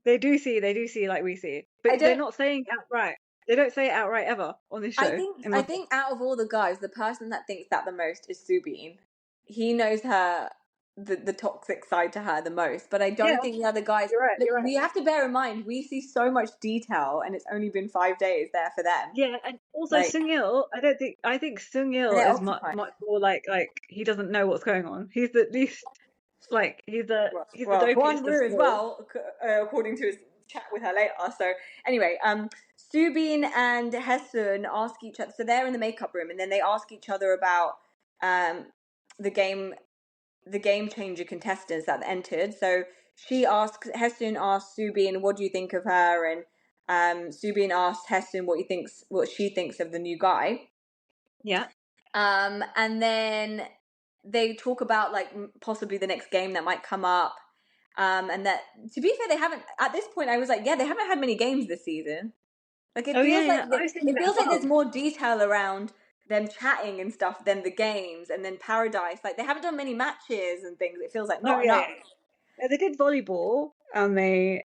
They do see. They do see like we see. But I they're don't. not saying it outright. They don't say it outright ever on this show. In I my think out of all the guys, the person that thinks that the most is Subin. He knows her, the toxic side to her the most. But I yeah, don't think the other guys. you're right. Look, You're right. we have to bear in mind we see so much detail, and it's only been 5 days there for them. Yeah, and also Like, Seung-il, I think and Seung-il they're is occupied. much more like he doesn't know what's going on. He's at least like he's the Well, dopiest of Hyeon-woo as all. well, according to his chat with her later. So anyway, Subin and Hye-sun ask each other. So they're in the makeup room, and then they ask each other about um the game changer contestants that entered. So Hye-sun asks Subin, "What do you think of her?" And Subin asked Hye-sun what she thinks of the new guy. Yeah. And then they talk about like possibly the next game that might come up. And that, to be fair, they haven't, at this point I was like, yeah, they haven't had many games this season. Like it feels like I was thinking it that feels as like well. there's more detail around them chatting and stuff than the games, and then Paradise. Like they haven't done many matches and things. It feels like not enough. They did volleyball, and they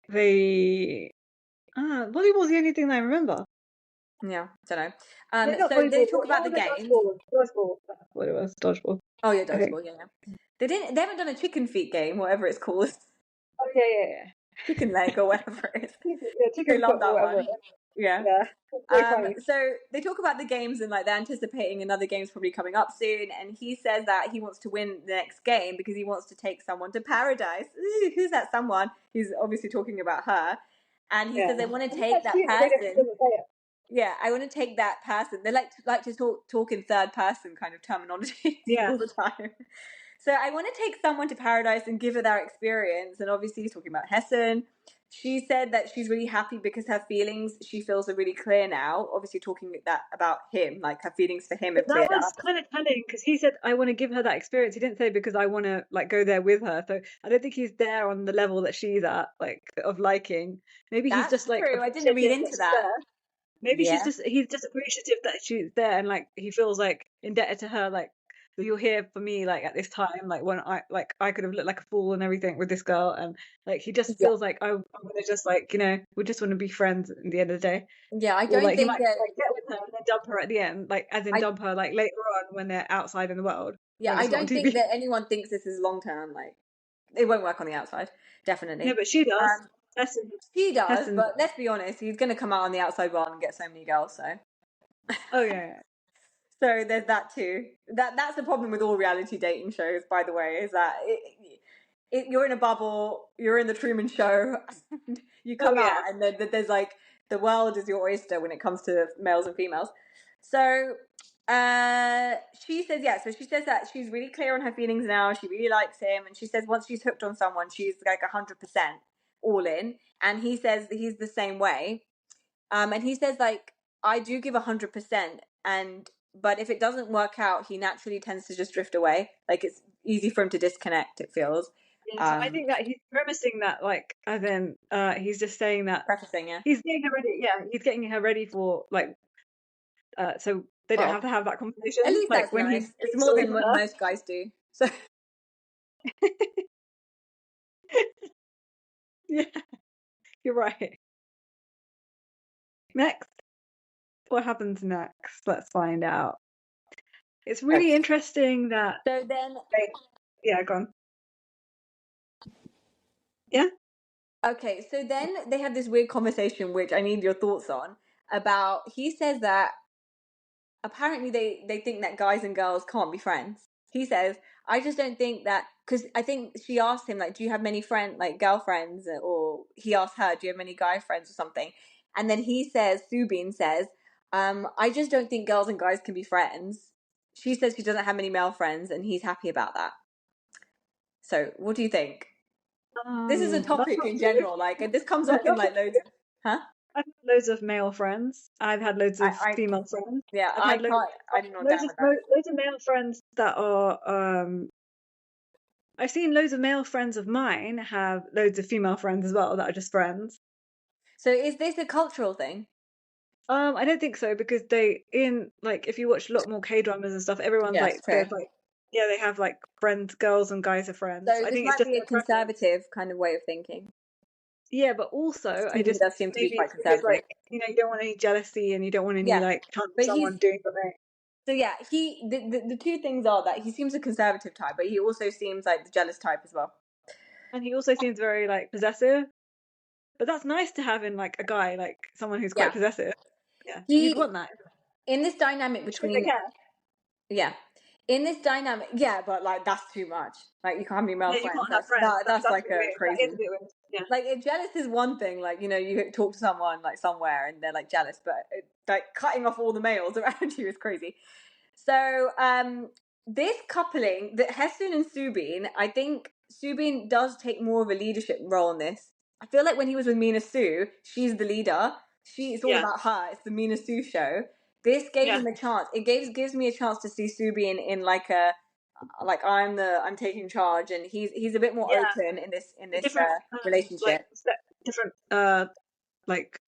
volleyball's the only thing that I remember. Yeah, don't know. No, So they talk what about the was it? games. Dodgeball. That's what it was. Dodgeball. Oh yeah, I think. dodgeball. Yeah. They haven't done a chicken feet game, whatever it's called, Oh yeah. chicken leg or whatever it is. Yeah, They chicken love foot or that whatever. one. Yeah. Yeah. So funny. So they talk about the games and like they're anticipating another game's probably coming up soon. And he says that he wants to win the next game because he wants to take someone to paradise. Ooh, who's that someone? He's obviously talking about her. And he says they want to take that person. Yeah, I want to take that person. They like to talk in third person kind of terminology all the time. So I want to take someone to paradise and give her their experience. And obviously he's talking about Hye-sun. She said that she's really happy because her feelings, she feels, are really clear now. Obviously talking that about him, like her feelings for him have That cleared was up. kind of telling because he said, I want to give her that experience. He didn't say because I want to like go there with her. So I don't think he's there on the level that she's at, like of liking. Maybe he's just like true. I didn't read into that. Maybe he's just appreciative that she's there and like he feels like indebted to her, like you're here for me like at this time, like when I could have looked like a fool and everything with this girl, and like he just feels like I'm gonna just like we just want to be friends at the end of the day. Yeah, I don't think he might like get with her and then dump her at the end, like as in dump her like later on when they're outside in the world. Yeah, I don't think that anyone thinks this is long term. Like it won't work on the outside, definitely. No, but she does. She does, but let's be honest, he's going to come out on the outside world and get so many girls. So, oh yeah. So there's that too. That's the problem with all reality dating shows, by the way, is that you're in a bubble, you're in the Truman Show, you come out, and then there's like the world is your oyster when it comes to males and females. So she says so she says that she's really clear on her feelings now. She really likes him, and she says once she's hooked on someone, she's like 100% all in. And he says that he's the same way. And he says like I do give 100%, but if it doesn't work out, he naturally tends to just drift away. Like it's easy for him to disconnect, it feels. Yeah, I think that he's premising that, like, as in, he's just saying that. Prefacing, yeah. He's getting her ready. Yeah, he's getting her ready for like, so they don't have to have that conversation. At least like that's when nice. It's more than what most guys do. So. Yeah, you're right. Next, what happens next? Let's find out. It's really interesting that. So then. Yeah, go on. Yeah. Okay, so then they have this weird conversation, which I need your thoughts on. About he says that apparently they think that guys and girls can't be friends. He says, I just don't think that, because I think she asked him like, do you have many girlfriends, or he asked her, do you have many guy friends or something? And then Subin says, I just don't think girls and guys can be friends. She says she doesn't have many male friends, and he's happy about that. So what do you think? This is a topic in general, like this comes up in like loads of, I've had loads of male friends. I've had loads of female friends. Yeah, I do not loads of male friends that are I've seen loads of male friends of mine have loads of female friends as well that are just friends. So is this a cultural thing? I don't think so, because if you watch a lot more K-dramas and stuff, everyone's there's like they have like friends, girls and guys are friends. So I think it's just a conservative kind of way of thinking. Yeah, but also I just does seem to be quite conservative. Like, you don't want any jealousy and you don't want any like chance of someone doing something. So yeah, the two things are that he seems a conservative type, but he also seems like the jealous type as well. And he also seems very like possessive. But that's nice to have in like a guy, like someone who's quite possessive. Yeah, you'd want that. In this dynamic between, in this dynamic, but like that's too much. Like you can't be male friends. You can't have friends. That's like a crazy. Yeah. Like if jealous is one thing, like you talk to someone like somewhere and they're like jealous, but like cutting off all the males around you is crazy. So this coupling, that Hye-sun and Subin, I think Subin does take more of a leadership role in this. I feel like when he was with Mina-sue, she's the leader. It's all about her. It's the Mina-sue show. This gave him a chance. It gives me a chance to see Soo-bin in like a I'm taking charge, and he's a bit more open in this different relationship. Different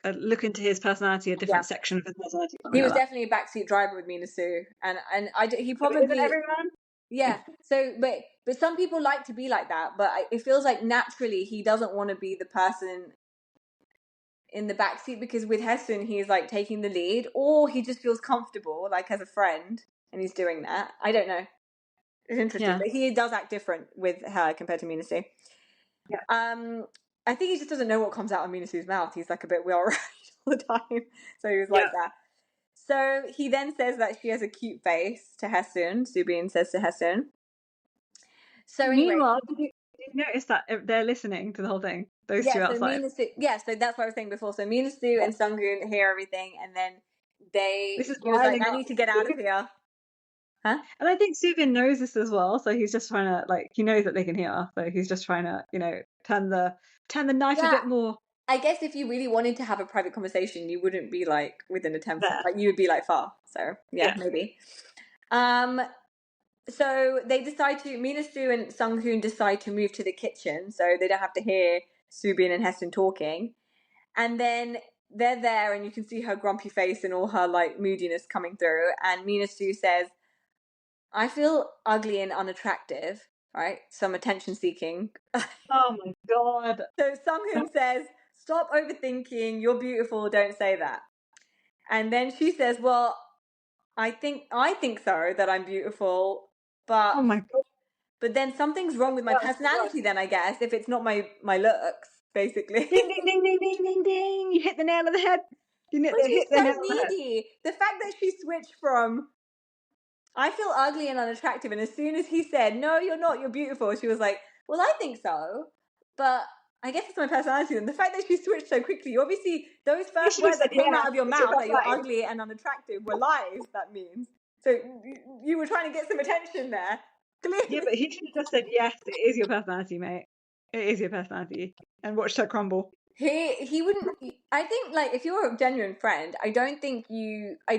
look into his personality, a different section of his personality. He was definitely a backseat driver with Mina-sue, and he probably isn't everyone. Yeah. So, but some people like to be like that, but it feels like naturally he doesn't want to be the person in the backseat, because with Hee-sun he's like taking the lead, or he just feels comfortable like as a friend and he's doing that. I don't know. It's interesting, but he does act different with her compared to Mina-sue. I think he just doesn't know what comes out of Mina-sue's mouth. He's like a bit well right all the time, so he was like that. So he then says that she has a cute face to Hee-sun. Soo-bin says to Hee-sun. So anyway, meanwhile, did you notice that they're listening to the whole thing? Those two outside. So so that's what I was saying before. So Mina-sue and Sung-hun hear everything, and then he was like, I need to get out of here. Huh? And I think Soo-bin knows this as well, so he's just trying to he knows that they can hear, so he's just trying to turn the knife a bit more. I guess if you really wanted to have a private conversation, you wouldn't be like within a 10 foot, like you would be like far. So maybe. So they decide to Mina-sue and Sung-hun decide to move to the kitchen, so they don't have to hear Soo-bin and Hee-sun talking. And then they're there, and you can see her grumpy face and all her like moodiness coming through. And Mina-sue says, I feel ugly and unattractive, right? Some attention seeking. Oh my god. So Sung-hun says, stop overthinking, you're beautiful, don't say that. And then she says, well, I think so, that I'm beautiful, but oh my god. But then something's wrong with my personality then, I guess, if it's not my looks, basically. Ding ding ding ding ding ding ding. You hit the nail on the head. She's so needy. The fact that she switched from I feel ugly and unattractive, and as soon as he said, no, you're not, you're beautiful, she was like, well, I think so, but I guess it's my personality. And the fact that she switched so quickly, obviously those first words that came out of your mouth, that you're ugly and unattractive, were lies, that means. So you were trying to get some attention there. Clearly. Yeah, but he should have just said, yes, it is your personality, mate. It is your personality. And watched her crumble. He wouldn't. I think, like, if you're a genuine friend, I don't think you. I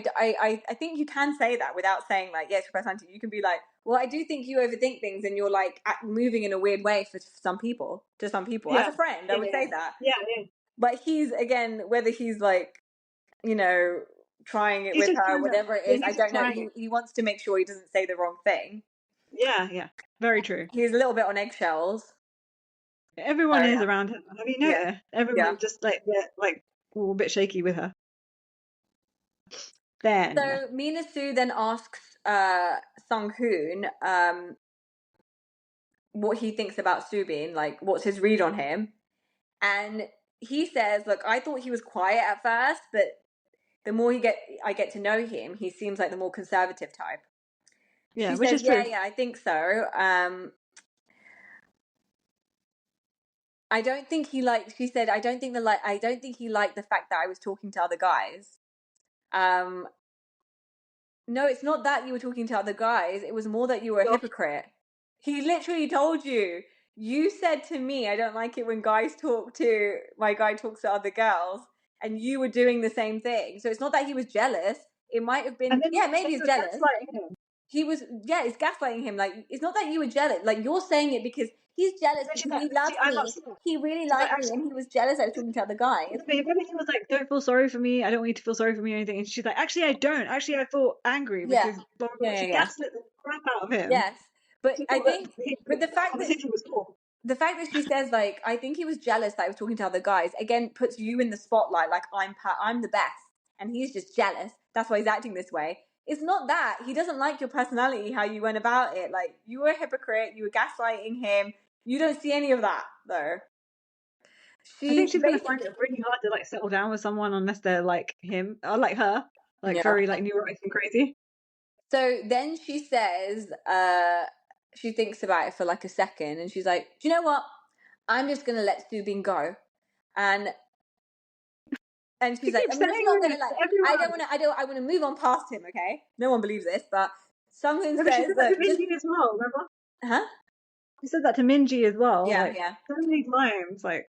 think you can say that without saying like, yes, your personality. You can be like, well, I do think you overthink things, and you're like moving in a weird way for some people. To some people, as a friend, I would say that. Yeah. But he's, again, whether he's like, trying it with her, whatever it is, I don't know. He wants to make sure he doesn't say the wrong thing. Yeah, very true. He's a little bit on eggshells. Everyone is around him. Have you noticed? Yeah. Everyone just like all a bit shaky with her. Then so Mina-sue then asks Sung-hun what he thinks about Soo-bin, like what's his read on him, and he says, look, I thought he was quiet at first, but the more I get to know him, he seems like the more conservative type. Yeah, she which says, is true. Yeah, I think so. I don't think he liked. She said, I don't think he liked the fact that I was talking to other guys. No, it's not that you were talking to other guys. It was more that you were a hypocrite. He literally told you. You said to me, I don't like it when my guy talks to other girls, and you were doing the same thing. So it's not that he was jealous. It might have been, maybe he's jealous. He was, it's gaslighting him. Like, it's not that you were jealous. Like, you're saying it because he's jealous because he loves me. He really liked me, and he was jealous I was talking to other guys. But if everything was like, don't feel sorry for me, I don't want you to feel sorry for me or anything, and she's like, actually, I don't. Actually, I feel angry because she gaslit the crap out of him. Yes, but I think, but the fact that she says, like, I think he was jealous that I was talking to other guys, again, puts you in the spotlight. Like, I'm the best, and he's just jealous. That's why he's acting this way. It's not that. He doesn't like your personality, how you went about it. Like, you were a hypocrite. You were gaslighting him. You don't see any of that, though. I think she's going to find it really hard to, like, settle down with someone unless they're like him, or like her. Like, very, like, neurotic and crazy. So then she says, she thinks about it for, like, a second, and she's like, do you know what? I'm just going to let Soo-bin go. And she's like, I'm just not gonna I want to move on past him, okay? No one believes this, but Sung-hun says she said that to Minji as well, remember? Huh? She said that to Minji as well. Yeah, like, so many times, like.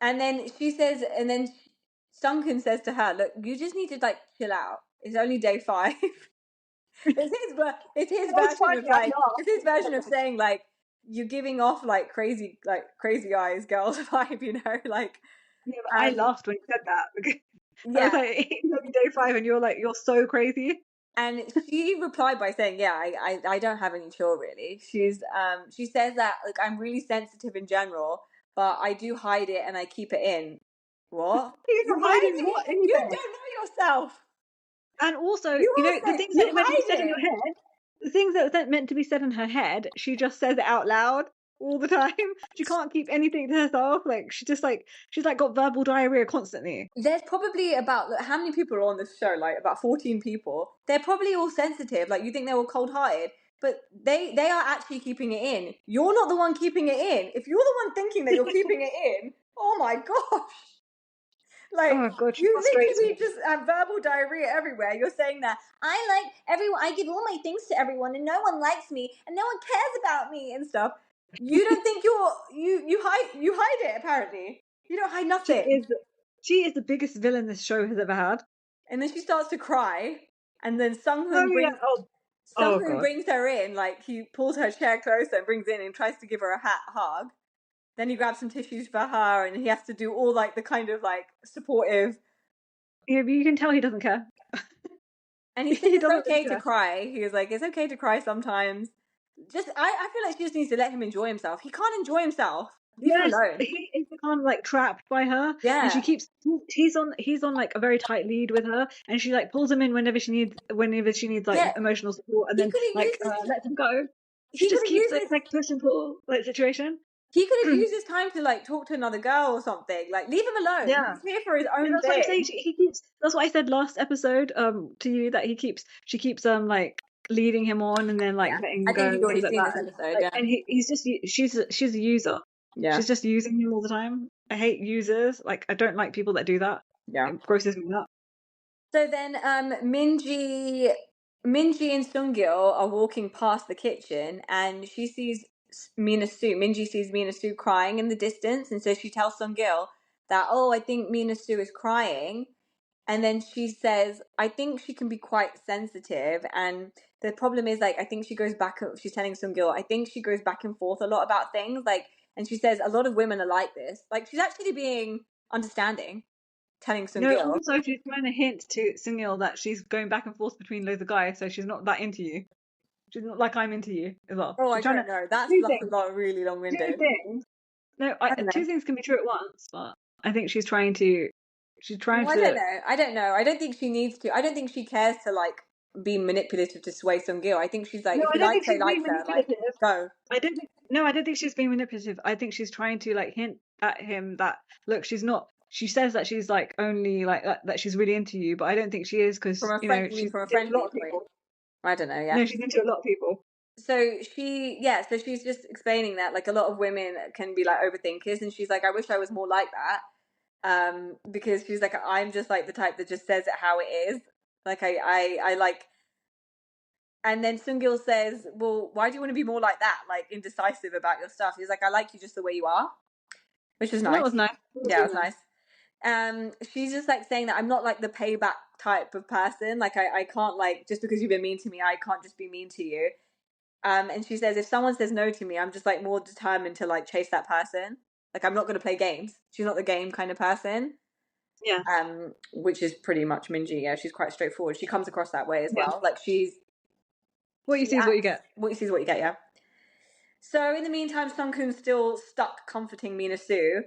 And then she says, and then Sung-hun says to her, "Look, you just need to like chill out. It's only day 5." It's his That was version funny. of I like it's his version of laughed. saying like you're giving off like crazy eyes girls vibe, you know, like Yeah, but I um laughed when you said that because I was yeah. like, it's only day 5, and you're like, you're so crazy. And she replied by saying, "Yeah, I don't have any chill really." She says that like I'm really sensitive in general, but I do hide it and I keep it in. What? You're You not hide hiding it? what You anything. don't know yourself. And also, You you know, the also things that you are meant to be hide said in it. your head, the things that are meant to be said in her head, she just says it out loud all the time. She can't keep anything to herself. Like she's like got verbal diarrhea constantly. There's probably about how many people are on this show? Like about 14 people. They're probably all sensitive. Like you think they're all cold hearted, but they are actually keeping it in. You're not the one keeping it in. If you're the one thinking that you're keeping it in, oh my gosh. Like Oh god, she you frustrates literally me. just have verbal diarrhea everywhere. You're saying that I like everyone, I give all my things to everyone, and no one likes me, and no one cares about me and stuff. You don't think you hide it apparently. You don't hide She nothing. is she is the biggest villain this show has ever had. And then she starts to cry, and then Oh yeah. Oh Sung-hun god. brings her in, like he pulls her chair closer and brings in and tries to give her a hug. Then he grabs some tissues for her, and he has to do all like the kind of like supportive. Yeah, but you can tell he doesn't care. And he said He it's doesn't really okay to care. cry. He was like, it's okay to cry sometimes. I feel like she just needs to let him enjoy himself. He can't enjoy himself. Leave him Yes, alone. he is kind of like trapped by her, and she Yeah. keeps he's on like a very tight lead with her, and she like pulls him in whenever she needs like Yeah. emotional support, and He then could have used like this. lets him go. She He could just have keeps used it this. like push and pull like situation. He could have used this time to like talk to another girl or something. Like leave him alone. Yeah. He's here for his Yeah, own that's what I'm saying. thing. He keeps. That's what I said last episode to you that she keeps like leading him on and then like Yeah. letting I him go think you've and things already like seen that. this episode. Like, Yeah. and he's just she's a user. Yeah. She's just using him all the time. I hate users. Like I don't like people that do that. Yeah. It grosses me out. So then Minji and Seung-il are walking past the kitchen and she sees Mina-sue. Minji sees Mina-sue crying in the distance, and so she tells Seung-il that, oh, I think Mina-sue is crying. And then she says, I think she can be quite sensitive. And the problem is, like, I think she goes back, she's telling Seung-il, I think she goes back and forth a lot about things. Like, and she says, a lot of women are like this. Like, she's actually being understanding, telling No, Seung-il. also she's trying to hint to Seung-il that she's going back and forth between loads of guys, so she's not that into you. She's not like I'm into you as well. Oh, I She's trying to don't know. That's two like a things. lot, really Two long-winded. things. No, I don't know. two things can be true at once, but I think she's trying to. She's trying Well, I don't to. know. I don't know. I don't think she needs to. I don't think she cares to like be manipulative to sway Seung-il. I think she's like, No, if I he don't likes think her, he she's being likes her. Like, manipulative. go. I don't think. No, I don't think she's being manipulative. I think she's trying to like hint at him that look, she's not. She says that she's like only like that she's really into you, but I don't think she is because From a friend, you mean she's from a into friend a lot of viewpoint? people. I don't know. Yeah. No, she's into a lot of people. So so she's just explaining that like a lot of women can be like overthinkers, and she's like, I wish I was more like that. Because she's like, I'm just like the type that just says it how it is. Like I like. And then Sung-il says, well, why do you want to be more like that? Like indecisive about your stuff. He's like, I like you just the way you are, which is Well, that nice. was nice. That was Yeah, it really was nice. nice. She's just like saying that I'm not like the payback type of person. Like I can't like just because you've been mean to me, I can't just be mean to you. And she says if someone says no to me, I'm just like more determined to like chase that person. Like I'm not going to play games. She's not the game kind of person. Yeah. Which is pretty much Minji. Yeah, she's quite straightforward. She comes across that way as Yeah. well. Like she What you see is what you acts get. what you see is what you get. Yeah. So in the meantime, Sung-kun's still stuck comforting Mina-sue.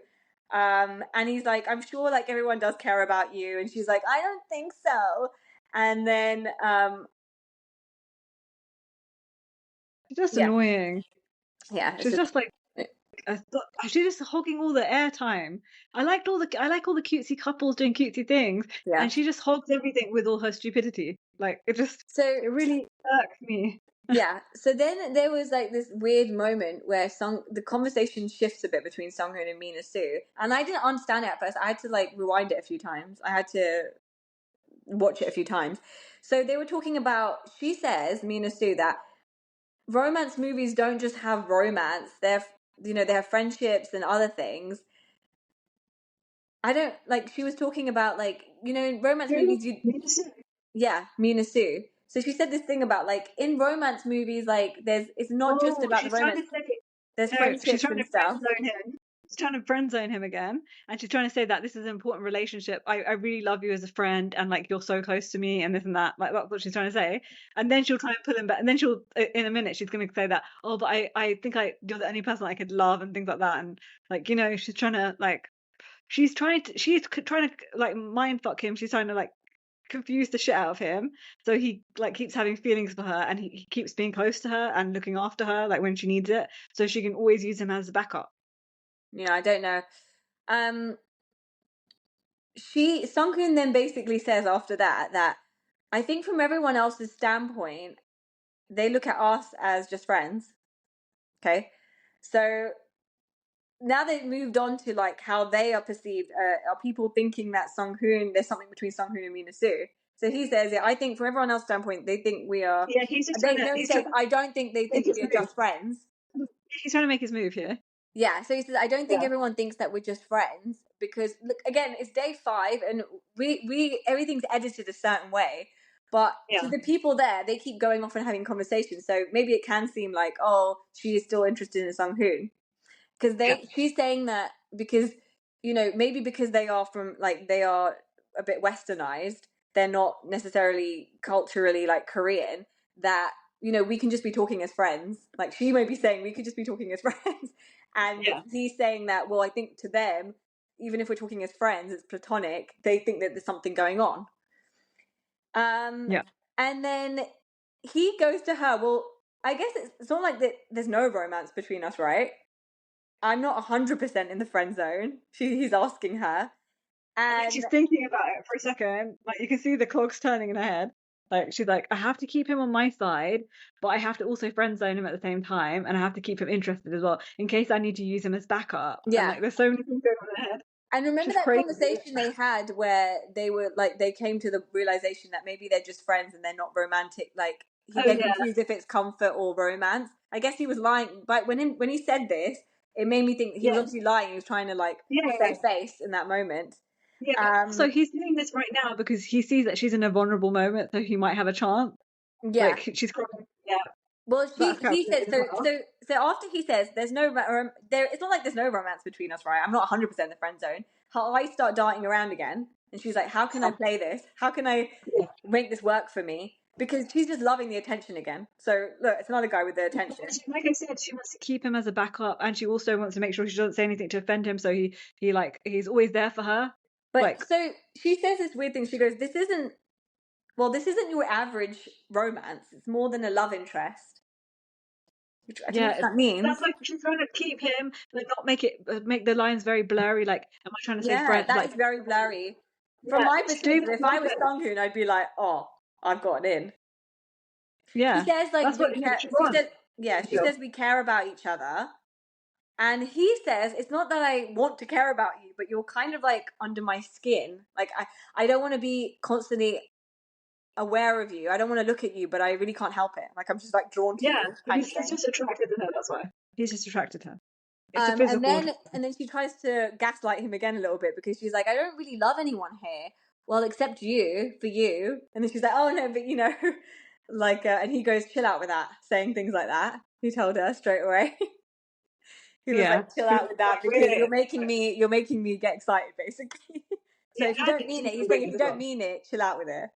And he's like, I'm sure like everyone does care about you. And she's like, I don't think so. And then, She's just yeah, annoying. yeah, it's She's just, just like she's just hogging all the airtime. I like all the cutesy couples doing cutesy things, yeah. and she just hogs everything with all her stupidity. Like So, it really irks me. yeah. So then there was like this weird moment where the conversation shifts a bit between Sung-hun and Mina-sue. And I didn't understand it at first. I had to like rewind it a few times. I had to watch it a few times. So they were talking about, she says, Mina-sue, that romance movies don't just have romance. They have friendships and other things. I don't like. She was talking about like in romance movies yeah, Mina-sue. So she said this thing about like in romance movies like it's not just about the she's trying romance. to say There's no. She's friendships trying and to friend stuff. zone him. She's trying to friend zone him again, and she's trying to say that this is an important relationship. I really love you as a friend, and like you're so close to me, and this and that. Like that's what she's trying to say. And then she'll try and pull him back, and then she'll in a minute she's going to say that but I think you're the only person I could love and things like that, and like she's trying to like she's trying to like mind fuck him. She's trying to like confuse the shit out of him, so he like keeps having feelings for her, and he keeps being close to her and looking after her like when she needs it, so she can always use him as a backup. I don't know. Sung-hun then basically says after that I think from everyone else's standpoint, they look at us as just friends. Okay, so now they've moved on to like how they are perceived. Are people thinking that Sung-hun, there's something between Sung-hun and Mina-sue? So he says, yeah, I think from everyone else's standpoint, they think we are. Yeah, he's just trying to. He says, I don't think they make think his we are move. just friends. He's trying to make his move here. Yeah, so he says, I don't think Yeah. everyone thinks that we're just friends because look, again, it's day 5 and we everything's edited a certain way. But to the people there, they keep going off and having conversations. So maybe it can seem like, oh, she is still interested in Sung-hoon. Because she's saying that because, maybe because they are from, like, they are a bit westernized, they're not necessarily culturally, like, Korean, that, we can just be talking as friends. Like, she may be saying we could just be talking as friends. And he's saying that, well, I think to them, even if we're talking as friends, it's platonic, they think that there's something going on. And then he goes to her, well, I guess it's not like that there's no romance between us, right? I'm not 100% in the friend zone. He's asking her. And she's thinking about it for a second. Like you can see the cogs turning in her head. Like she's like, I have to keep him on my side, but I have to also friend zone him at the same time, and I have to keep him interested as well in case I need to use him as backup. Yeah. And like there's so many things going on in her head. And remember that conversation they had where they were like, they came to the realization that maybe they're just friends and they're not romantic. Like they're confused if it's comfort or romance. I guess he was lying, but when he said this, it made me think he was obviously lying. He was trying to like save face in that moment. Yeah. So he's doing this right now because he sees that she's in a vulnerable moment, so he might have a chance. Yeah. Like she's crying. Yeah. Well, he says so after he says there's no there. It's not like there's no romance between us, right? I'm not 100% in the friend zone. How I start darting around again, and she's like, "How can I play this? How can I make this work for me?" Because she's just loving the attention again. So look, it's another guy with the attention. Like I said, she wants to keep him as a backup, and she also wants to make sure she doesn't say anything to offend him. So he's always there for her. But like, so she says this weird thing. She goes, "This isn't your average romance. It's more than a love interest." Which I don't know what that means. That's like she's trying to keep him, but not make the lines very blurry. Like, am I trying to say friend? That is very blurry. From my perspective, if I was Sung-hoon, I'd be like, "Oh, I've gotten in." Yeah, she says like she says we care about each other, and he says it's not that I want to care about you, but you're kind of like under my skin. Like I don't want to be constantly aware of you. I don't want to look at you, but I really can't help it. Like I'm just like drawn to you. He's just attracted to her. That's why he's just attracted to her. It's a physical. And then she tries to gaslight him again a little bit because she's like, I don't really love anyone here. Well, except you, for you. And then she's like, oh no, but like, and he goes, chill out with that, saying things like that. He told her straight away. He was like, chill out with that because you're making me get excited, basically. So if you don't mean it, he's saying if you don't mean it, chill out with it.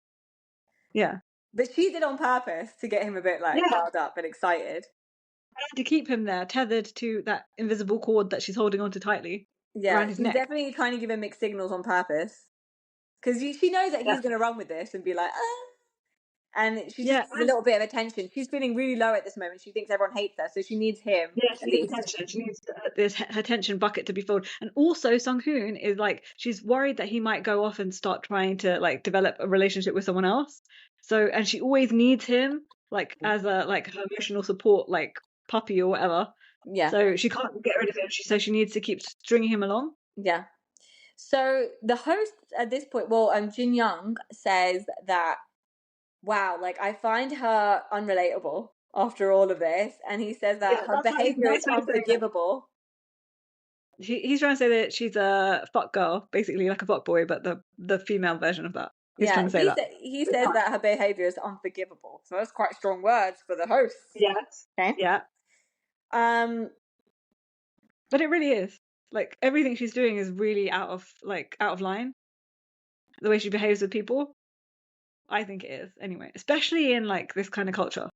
Yeah. But she did on purpose to get him a bit like riled up and excited. To keep him there, tethered to that invisible cord that she's holding onto tightly around his neck. Definitely trying to give him mixed signals on purpose. Because she knows that he's going to run with this and be like, and she just needs a little bit of attention. She's feeling really low at this moment. She thinks everyone hates her, so she needs him. Yeah, she needs attention. She needs this attention bucket to be filled. And also, Sung-hoon is like, she's worried that he might go off and start trying to like develop a relationship with someone else. So, and she always needs him like as a like her emotional support, like puppy or whatever. Yeah. So she can't get rid of him. So she needs to keep stringing him along. Yeah. So the host at this point, Jin-young says that, wow, like I find her unrelatable after all of this, and he says that her behavior is unforgivable. He's trying to say that she's a fuck girl, basically like a fuck boy, but the female version of that. He's trying Yeah, to say that. he says that her behavior is unforgivable. So that's quite strong words for the host. Yes. Okay. Yeah. Um. But it really is. Like everything she's doing is really out of line. The way she behaves with people. I think it is, anyway. Especially in like this kind of culture.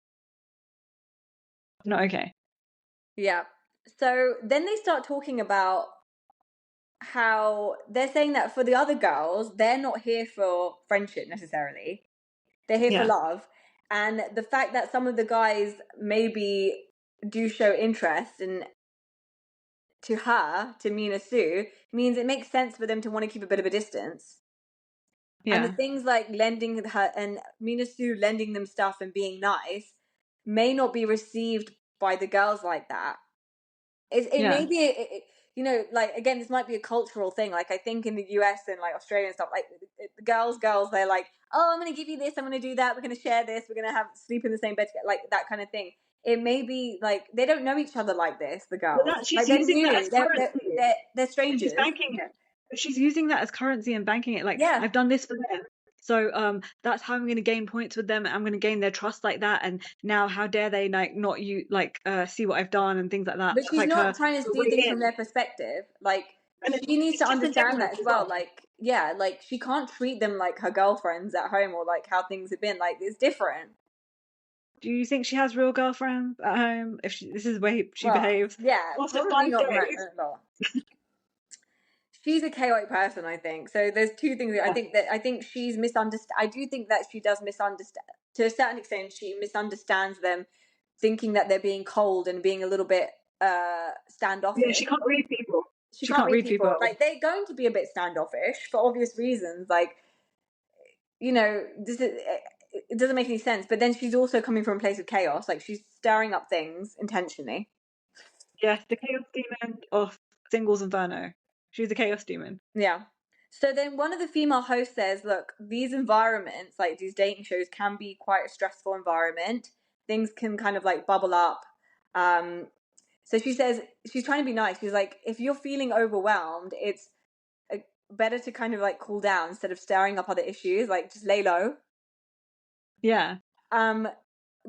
Not okay. Yeah. So then they start talking about how they're saying that for the other girls, they're not here for friendship necessarily. They're here for Yeah. love. And the fact that some of the guys maybe do show interest in to her, to Mina-sue, means it makes sense for them to want to keep a bit of a distance. And the Yeah. things like lending her and Mina-sue lending them stuff and being nice may not be received by the girls like that. It Yeah. may be, you know, like again, this might be a cultural thing. Like I think in the US and like Australia and stuff, like the girls, they're like, oh, I'm going to give you this, I'm going to do that, we're going to share this, we're going to have sleep in the same bed, like that kind of thing. It may be like they don't know each other like this. The But girls, that she's like they're using that as new, currency. they're And she's strangers. banking it. She's using that as currency and banking it. Like, Yeah, I've done this for them. So that's how I'm gonna gain points with them. I'm gonna gain their trust like that. And now how dare they like not you like see what I've done and things like that. but That's she's like not trying to her see way things from in. their perspective. Like And she needs it's to understand disingenuous that as as well. well. Like yeah, like she can't treat them like her girlfriends at home or like how things have been. Like it's different. Do you think she has real girlfriends at home? If this is the way she Well, behaves yeah, after probably 5 not right. days? No. She's a chaotic person, I think. So there's two things. Yeah. I think she's misunderstand. I do think that she does misunderstand to a certain extent. She misunderstands them, thinking that they're being cold and being a little bit Yeah, standoffish. she can't read people. She She can't can't read read people people. at all. Like they're going to be a bit standoffish for obvious reasons. Like you know, it doesn't make any sense. But then she's also coming from a place of chaos. Like she's stirring up things intentionally. Yes, the chaos demon of Singles Inferno. She's a chaos demon. Yeah. So then one of the female hosts says, look, these environments, like these dating shows, can be quite a stressful environment. Things can kind of like bubble up. Um, so she says, she's trying to be nice. She's like, if you're feeling overwhelmed, it's better to kind of like cool down instead of stirring up other issues, like just lay low. Yeah.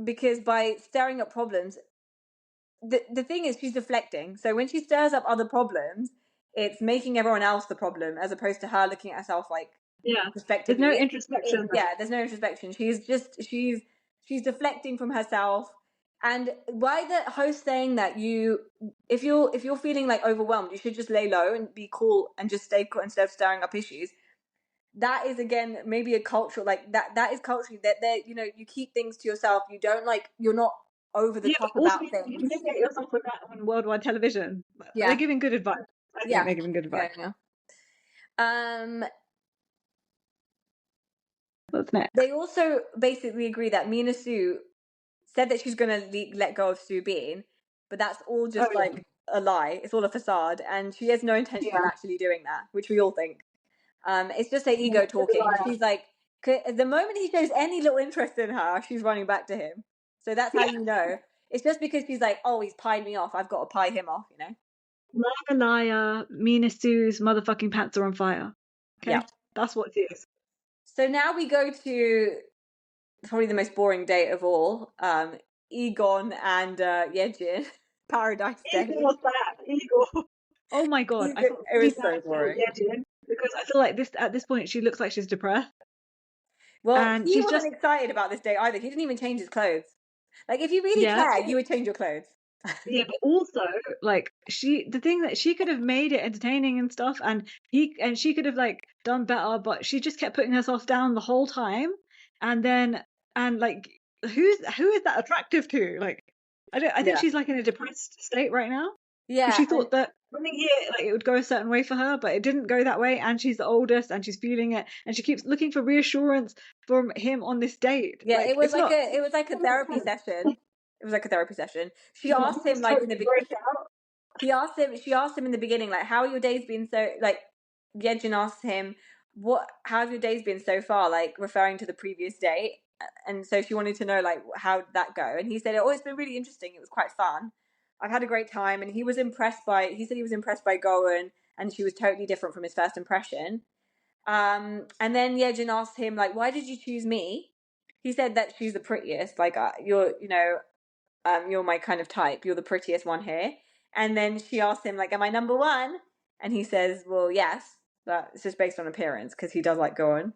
Because by stirring up problems, the thing is she's deflecting. So when she stirs up other problems, it's making everyone else the problem as opposed to her looking at herself like Yeah. There's no respectively. introspection there. Yeah, there's no introspection. She's deflecting from herself. And why the host saying that if you're feeling like overwhelmed, you should just lay low and be cool and just stay cool instead of stirring up issues. That is again maybe a cultural like that is culturally that you know you keep things to yourself. You don't like you're not over the Yeah, but top also about you things. can get yourself with that on worldwide television. They're Yeah, giving good advice. I think yeah, they're giving good advice. yeah. What's next? They also basically agree that Mina-sue said that she's going to let go of Soo Bean, but that's all Oh just like a lie. It's all a facade, and she has no intention of yeah. actually doing that, which we all think. It's just her Yeah. ego talking. She's like, the moment he shows any little interest in her, she's running back to him. So that's how Yeah. you know. It's just because she's like, oh, he's pied me off. I've got to pie him off, you know? Liar, liar, Mina-sue's motherfucking pants are on fire. Okay? Yeah. That's what it is. So now we go to probably the most boring date of all. I-geon and Ye-jin. Paradise Day. Igor, that. Igor. Oh my god. I felt It really was so bad for boring. Ye-jin because I feel like at this point she looks like she's depressed. Well, And he she's just wasn't excited about this date either. He didn't even change his clothes. Like, if you really yeah. care, you would change your clothes. Yeah, but also like the thing that she could have made it entertaining and stuff, and she could have like done better, but she just kept putting herself down the whole time, and then like who is that attractive to? Like I think Yeah. she's like in a depressed state right now because Yeah, she and thought that running here like it would go a certain way for her, but it didn't go that way, and she's the oldest and she's feeling it, and she keeps looking for reassurance from him on this date. yeah, Like it's not. it was like a It doesn't make therapy sense. session. It was like a therapy session. She Yeah, asked he him was like in totally the grossed out. she asked him in the beginning like how have your days been so like Ye-jin asked him how have your days been so far like referring to the previous date, and so she wanted to know like how did that go, and he said oh it's been really interesting, it was quite fun. I've had a great time. And he said he was impressed by Go-eun, and she was totally different from his first impression. And then Ye-jin asked him, like, why did you choose me? He said that she's the prettiest. Like, you're my kind of type. You're the prettiest one here. And then she asked him, like, am I number one? And he says, well, yes, but it's just based on appearance because he does like Go-eun.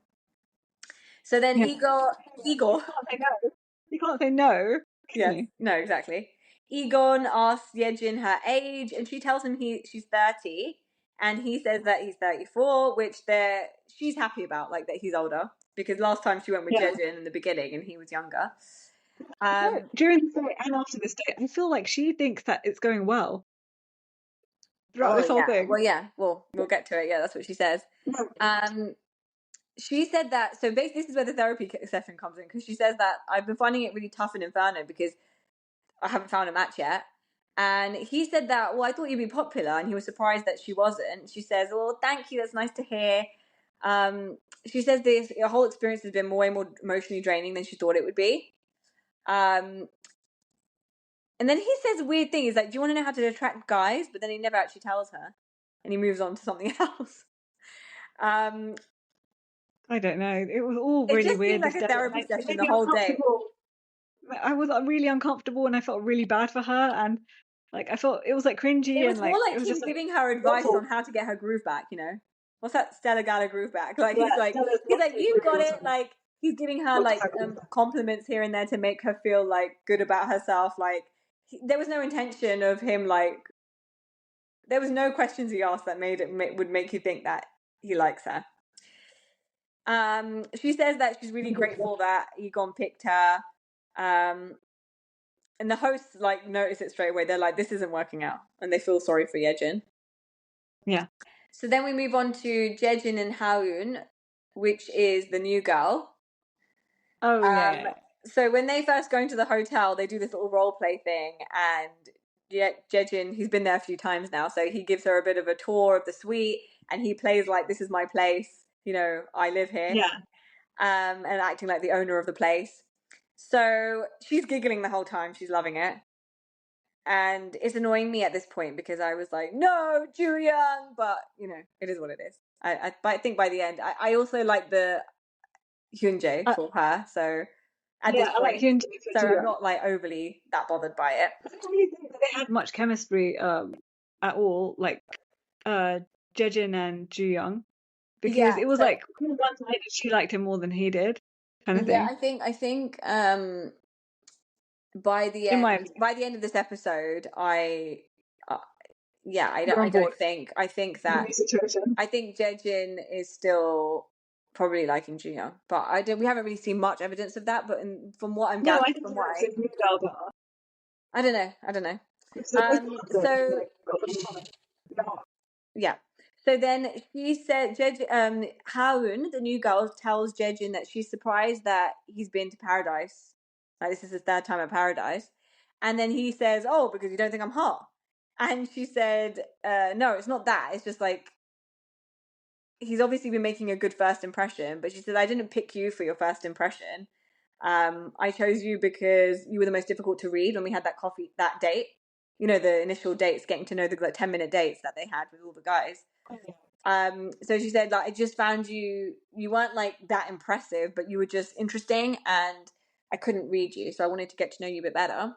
So then Igor. You can't say no. Yes, no, exactly. I-geon asks Ye-jin her age, and she tells him she's 30, and he says that he's 34, which she's happy about, like that he's older, because last time she went with Jae-jin in the beginning, and he was younger. During this date and after this date, I feel like she thinks that it's going well throughout this whole thing. Well, we'll get to it. Yeah, that's what she says. She said that, so basically this is where the therapy session comes in, because she says that I've been finding it really tough in Inferno because I haven't found a match yet. And he said that, well, I thought you'd be popular, and he was surprised that she wasn't. She says, well, thank you, that's nice to hear. She says the whole experience has been way more emotionally draining than she thought it would be. And then he says a weird thing. He's like, do you want to know how to attract guys? But then he never actually tells her. And he moves on to something else. I don't know. It was all really weird. It just seemed like a therapy session the whole day. I was really uncomfortable, and I felt really bad for her, and like I felt it was like cringy. It was and more like it was just giving her advice on how to get her groove back. You know, what's that Stella Gala groove back? Like he's like you've got it. Like he's giving her like compliments here and there to make her feel like good about herself. Like there was no intention of him like. There was no questions he asked that would make you think that he likes her. She says that she's really grateful that I-geon picked her. And the hosts like notice it straight away. They're like, this isn't working out, and they feel sorry for Ye-jin. Yeah. So then we move on to Jae-jin and Ha-eun, which is the new girl. Oh yeah. So when they first go into the hotel, they do this little role play thing, and Jae-jin, he's been there a few times now, so he gives her a bit of a tour of the suite, and he plays like, this is my place, you know, I live here. Yeah. And acting like the owner of the place. So she's giggling the whole time. She's loving it. And it's annoying me at this point because I was like, no, Joo-young. But, you know, it is what it is. I think by the end, I also like the Hyun-jae for her. So at this point, like Hyun-jae so I'm not like overly that bothered by it. I don't really think that they had much chemistry at all, like Jae-jin and Joo-young. Because it was like one-sided. She liked him more than he did, kind of thing. Yeah, I think by the end of this episode, I don't think. I think that I think Jae-jin is still probably liking Ji-yeon, but we haven't really seen much evidence of that. But from what I'm gathering, I don't know. So yeah. So then she said, Ha-eun, the new girl, tells Jae-jin that she's surprised that he's been to paradise. Like this is his third time at paradise. And then he says, oh, because you don't think I'm hot. And she said, no, it's not that. It's just like, he's obviously been making a good first impression. But she said, I didn't pick you for your first impression. I chose you because you were the most difficult to read when we had that date. You know, the initial dates, getting to know the 10-minute dates that they had with all the guys. So she said, like, I just found you weren't like that impressive, but you were just interesting, and I couldn't read you, so I wanted to get to know you a bit better.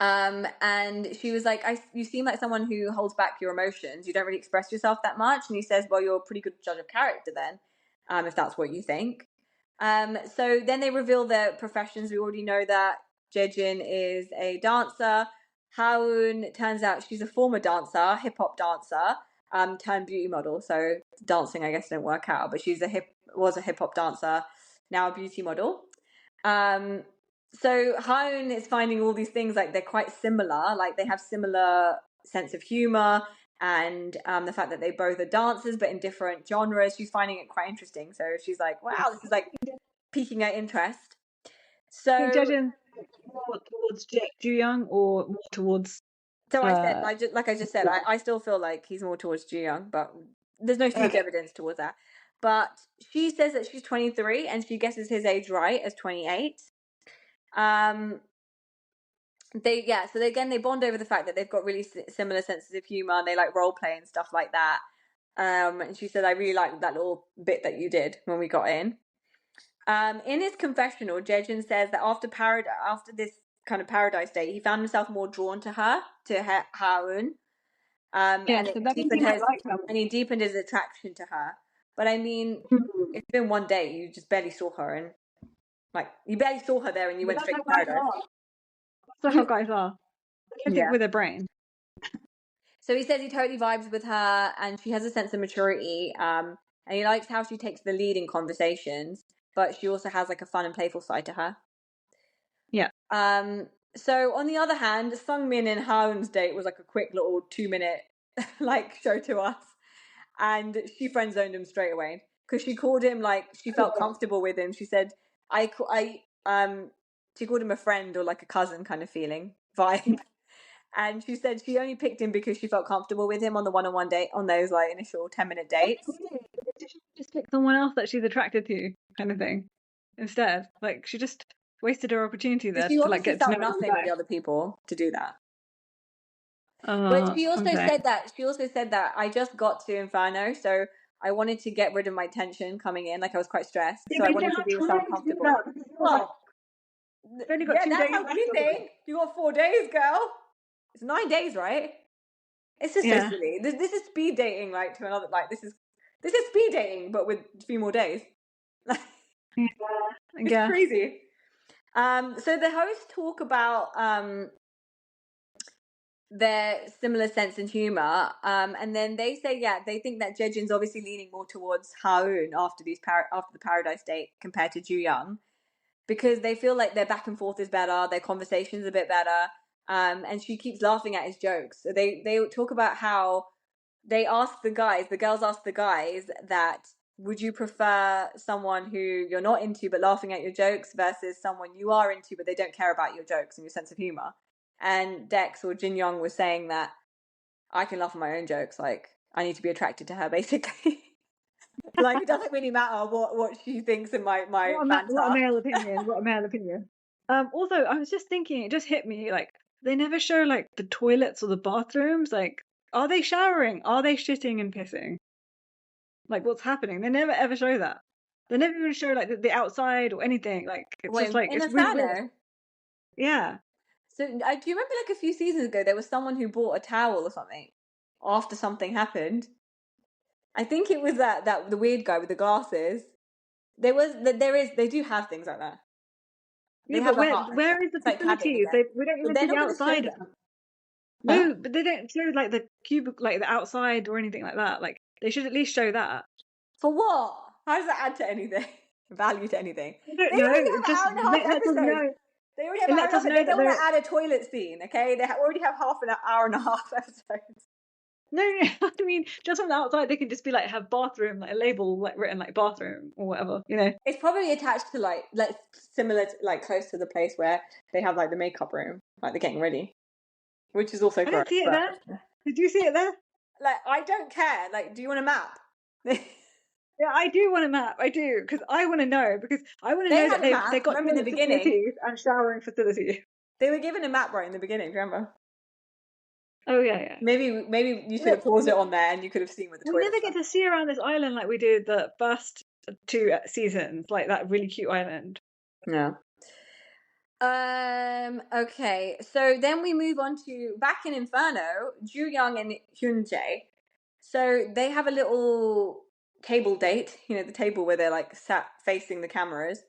And she was like, you seem like someone who holds back your emotions. You don't really express yourself that much. And he says, well, you're a pretty good judge of character then, if that's what you think. So then they reveal their professions. We already know that Jae-jin is a dancer. Ha-eun, turns out she's a former dancer, hip-hop dancer, turned beauty model. So dancing, I guess, didn't work out, but was a hip-hop dancer, now a beauty model. So Ha-eun is finding all these things, like they're quite similar, like they have similar sense of humor, and the fact that they both are dancers but in different genres. She's finding it quite interesting. So she's like, wow, this is like piquing her interest. So Jae-jin more towards Joo-young or more towards I just said, I still feel like he's more towards Ji-yeon, but there's no huge evidence towards that. But she says that she's 23 and she guesses his age right as 28. they bond over the fact that they've got really similar senses of humor, and they like role play and stuff like that. And she said, I really liked that little bit that you did when we got in. In his confessional, Jae-jin says that after this kind of paradise date, he found himself more drawn to her, to Ha-eun. Yeah, so that means he might like her. And he deepened his attraction to her. But I mean, it's been one date, you just barely saw her, and like you barely saw her there, and you went straight to paradise. That's how guys are. They think with their brain. So he says he totally vibes with her, and she has a sense of maturity. And he likes how she takes the lead in conversations, but she also has like a fun and playful side to her. Yeah. So on the other hand, Sung-min and Ha-eun's date was like a quick little 2-minute like show to us, and she friend zoned him straight away because she called him, like, she felt comfortable with him. She said she called him a friend or like a cousin kind of feeling vibe. And she said she only picked him because she felt comfortable with him on the one-on-one date, on those like initial 10-minute dates. She just picked someone else that she's attracted to, kind of thing. Instead, like, she just wasted her opportunity there to like get to know nothing with the other people to do that. But she also said that I just got to Inferno, so I wanted to get rid of my tension coming in. Like, I was quite stressed, so I wanted to be with someone comfortable. Well, that's how you think. You got 4 days, girl. It's 9 days, right? It's just so silly. This is speed dating, like, to another, like, this is speed dating, but with a few more days. It's crazy. So the hosts talk about their similar sense and humor, and then they say, they think that Jae-jin's obviously leaning more towards Ha-eun after the paradise date compared to Joo-young, because they feel like their back and forth is better, their conversation's a bit better, and she keeps laughing at his jokes. So they talk about how the girls ask the guys that, would you prefer someone who you're not into but laughing at your jokes versus someone you are into but they don't care about your jokes and your sense of humor? And Dex, or Jin-young, was saying that I can laugh at my own jokes, like, I need to be attracted to her, basically. Like, it doesn't really matter what she thinks in my banter. What a male opinion. Also, I was just thinking, it just hit me, like, they never show like the toilets or the bathrooms. Like, are they showering? Are they shitting and pissing? Like, what's happening? They never ever show that. They never even show like the outside or anything. Like, it's just like, it's really weird. Yeah. So, do you remember like a few seasons ago there was someone who bought a towel or something after something happened? I think it was that the weird guy with the glasses. They do have things like that. But where is the facilities? We don't even see the outside. No, but they don't show like the cubicle, like the outside or anything like that. Like, they should at least show that. For what? How does that add to anything? Value to anything? I don't know. Just let us know. They already have an hour and a half. They don't want to add a toilet scene, okay? They already have half an hour and a half episodes. No, I mean, just on the outside, they can just be like, have bathroom, like a label like written like bathroom or whatever, you know. It's probably attached to like similar to, like, close to the place where they have like the makeup room, like they're getting ready, which is also. I didn't see it there. Did you see it there? Like, I don't care. Like, do you want a map? Yeah, I do want a map. I do, because I want to know. Because I want to know that they got in the beginning and showering facilities. They were given a map right in the beginning. Do you remember? Oh yeah. Maybe you should have paused it on there, and you could have seen with the. We never get to see around this island like we did the first 2 seasons, like that really cute island. Yeah. Okay, so then we move on to back in Inferno, Joo-young and Hyun-jae. So they have a little table date, you know, the table where they're like sat facing the cameras.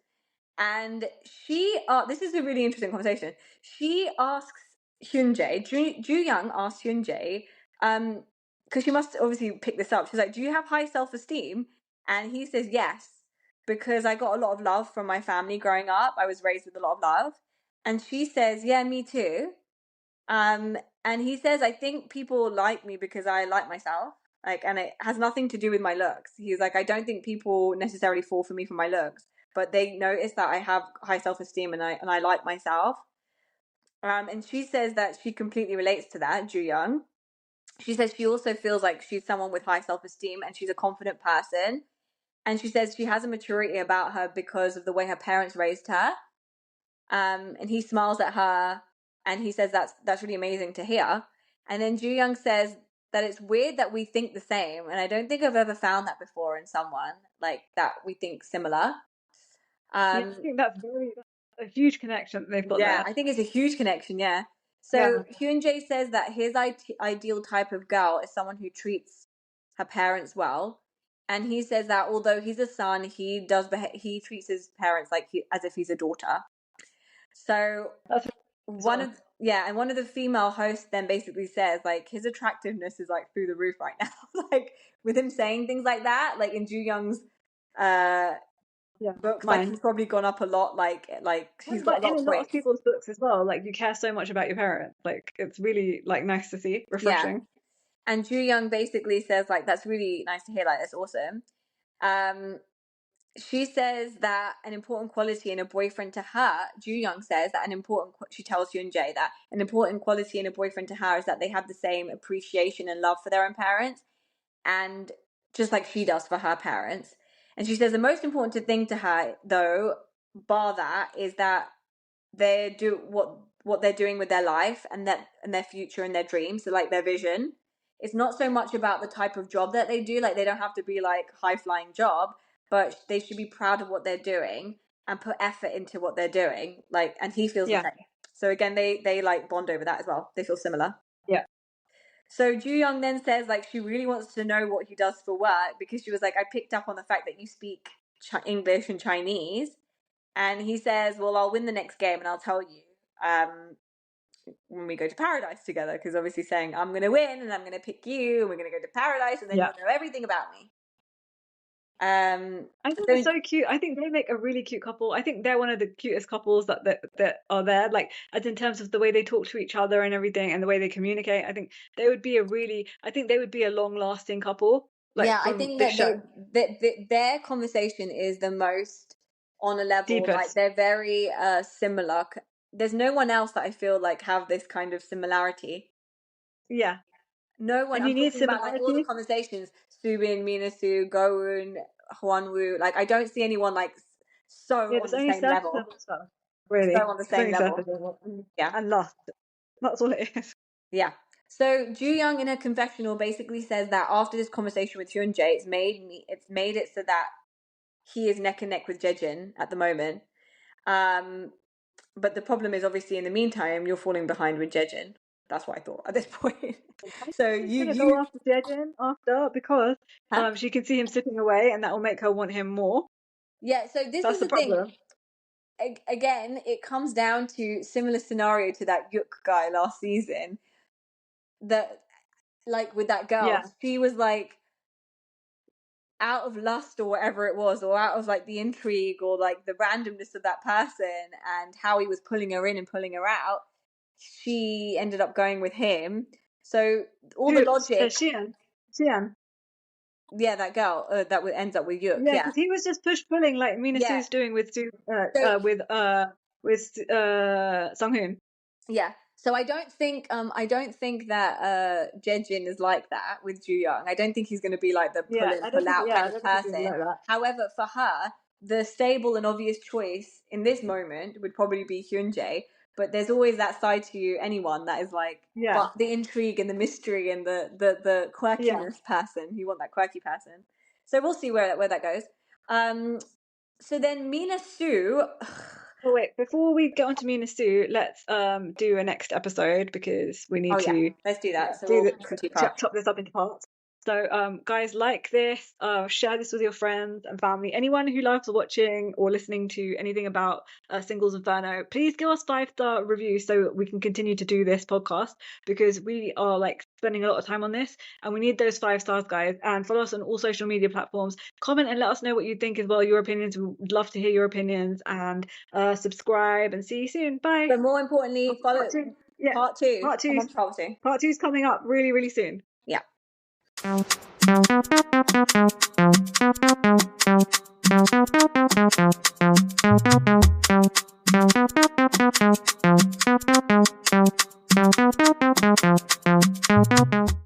And this is a really interesting conversation. She asks Hyun-jae, Joo-young asks Hyun-jae, because she must obviously pick this up. She's like, do you have high self-esteem? And he says, yes, because I got a lot of love from my family growing up. I was raised with a lot of love. And she says, yeah, me too. And he says, I think people like me because I like myself. Like, and it has nothing to do with my looks. He's like, I don't think people necessarily fall for me for my looks, but they notice that I have high self-esteem and I like myself. And she says that she completely relates to that, Joo-young. She says she also feels like she's someone with high self-esteem and she's a confident person. And she says she has a maturity about her because of the way her parents raised her. And he smiles at her and he says that's really amazing to hear. And then Joo-young says that it's weird that we think the same, and I don't think I've ever found that before in someone, like that we think similar. I think that's a huge connection that they've got there. I think it's a huge connection. Yeah. So Hyun-jae says that his ideal type of girl is someone who treats her parents well, and he says that although he's a son, he treats his parents like as if he's a daughter. So that's one of the female hosts then basically says like his attractiveness is like through the roof right now. Like with him saying things like that, like in Joo-young's books, like he's probably gone up a lot. Like he's got a lot in of a lot of people's books as well. Like you care so much about your parents. Like it's really like nice to see, refreshing. Yeah. And Joo-young basically says like that's really nice to hear. Like that's awesome. She says that an important quality in a boyfriend to her, Joo-young says that she tells Hyun-jae that an important quality in a boyfriend to her is that they have the same appreciation and love for their own parents, and just like she does for her parents. And she says the most important thing to her, though, bar that, is that they do what they're doing with their life and their future and their dreams, so like their vision. It's not so much about the type of job that they do, like they don't have to be like high-flying job, but they should be proud of what they're doing and put effort into what they're doing. Like, and he feels the same. So again, they like bond over that as well. They feel similar. Yeah. So Joo-young then says like she really wants to know what he does for work, because she was like, I picked up on the fact that you speak English and Chinese. And he says, well, I'll win the next game and I'll tell you when we go to paradise together, because obviously saying I'm going to win and I'm going to pick you and we're going to go to paradise and then you'll know everything about me. I think they're so cute. I think they make a really cute couple. I think they're one of the cutest couples that are there. Like, as in terms of the way they talk to each other and everything, and the way they communicate. I think they would be a long-lasting couple. Like, I think that their conversation is the most on a level. Deepest. Like they're very similar. There's no one else that I feel like have this kind of similarity. Yeah. No one. And I'm talking about like all the conversations. Subin, Mina-sue, Go-eun, Hyeon-woo. Like I don't see anyone like so on the same level. Stuff, really. So on the same level. Yeah. And lust. That's all it is. Yeah. So Joo-young in her confessional basically says that after this conversation with Hyun-jae, it's made it so that he is neck and neck with Jae-jin at the moment. But the problem is obviously in the meantime you're falling behind with Jae-jin. That's what I thought at this point. So you go after Jae-jin because she can see him slipping away, and that will make her want him more. Yeah. So this is the problem. Again, it comes down to similar scenario to that Yuk guy last season. That, like with that girl, she was like out of lust or whatever it was, or out of like the intrigue or like the randomness of that person and how he was pulling her in and pulling her out. She ended up going with him. So all the logic. Ji-yeon. Yeah, that girl that ends up with Yuk. Yeah, because he was just push-pulling like Mina-sue's doing with Sung-hun. Yeah. So I don't think that Jae-jin is like that with Joo-young. I don't think he's going to be like the pull out kind of person. Like however, for her, the stable and obvious choice in this moment would probably be Hyun-jae. But there's always that side to anyone that is like the intrigue and the mystery and the quirkiness person. You want that quirky person. So we'll see where that goes. So then Mina-sue. Oh wait, before we get on to Mina-sue, let's do a next episode because we need to. Let's do that. So chop this up into parts. So guys, like this, share this with your friends and family. Anyone who loves watching or listening to anything about Singles Inferno, please give us 5-star reviews so we can continue to do this podcast, because we are like spending a lot of time on this and we need those 5 stars, guys. And follow us on all social media platforms. Comment and let us know what you think as well, your opinions. We would love to hear your opinions, and subscribe, and see you soon. Bye. But more importantly, follow part two. Part 2 is coming up really, really soon. Yeah. Thank you.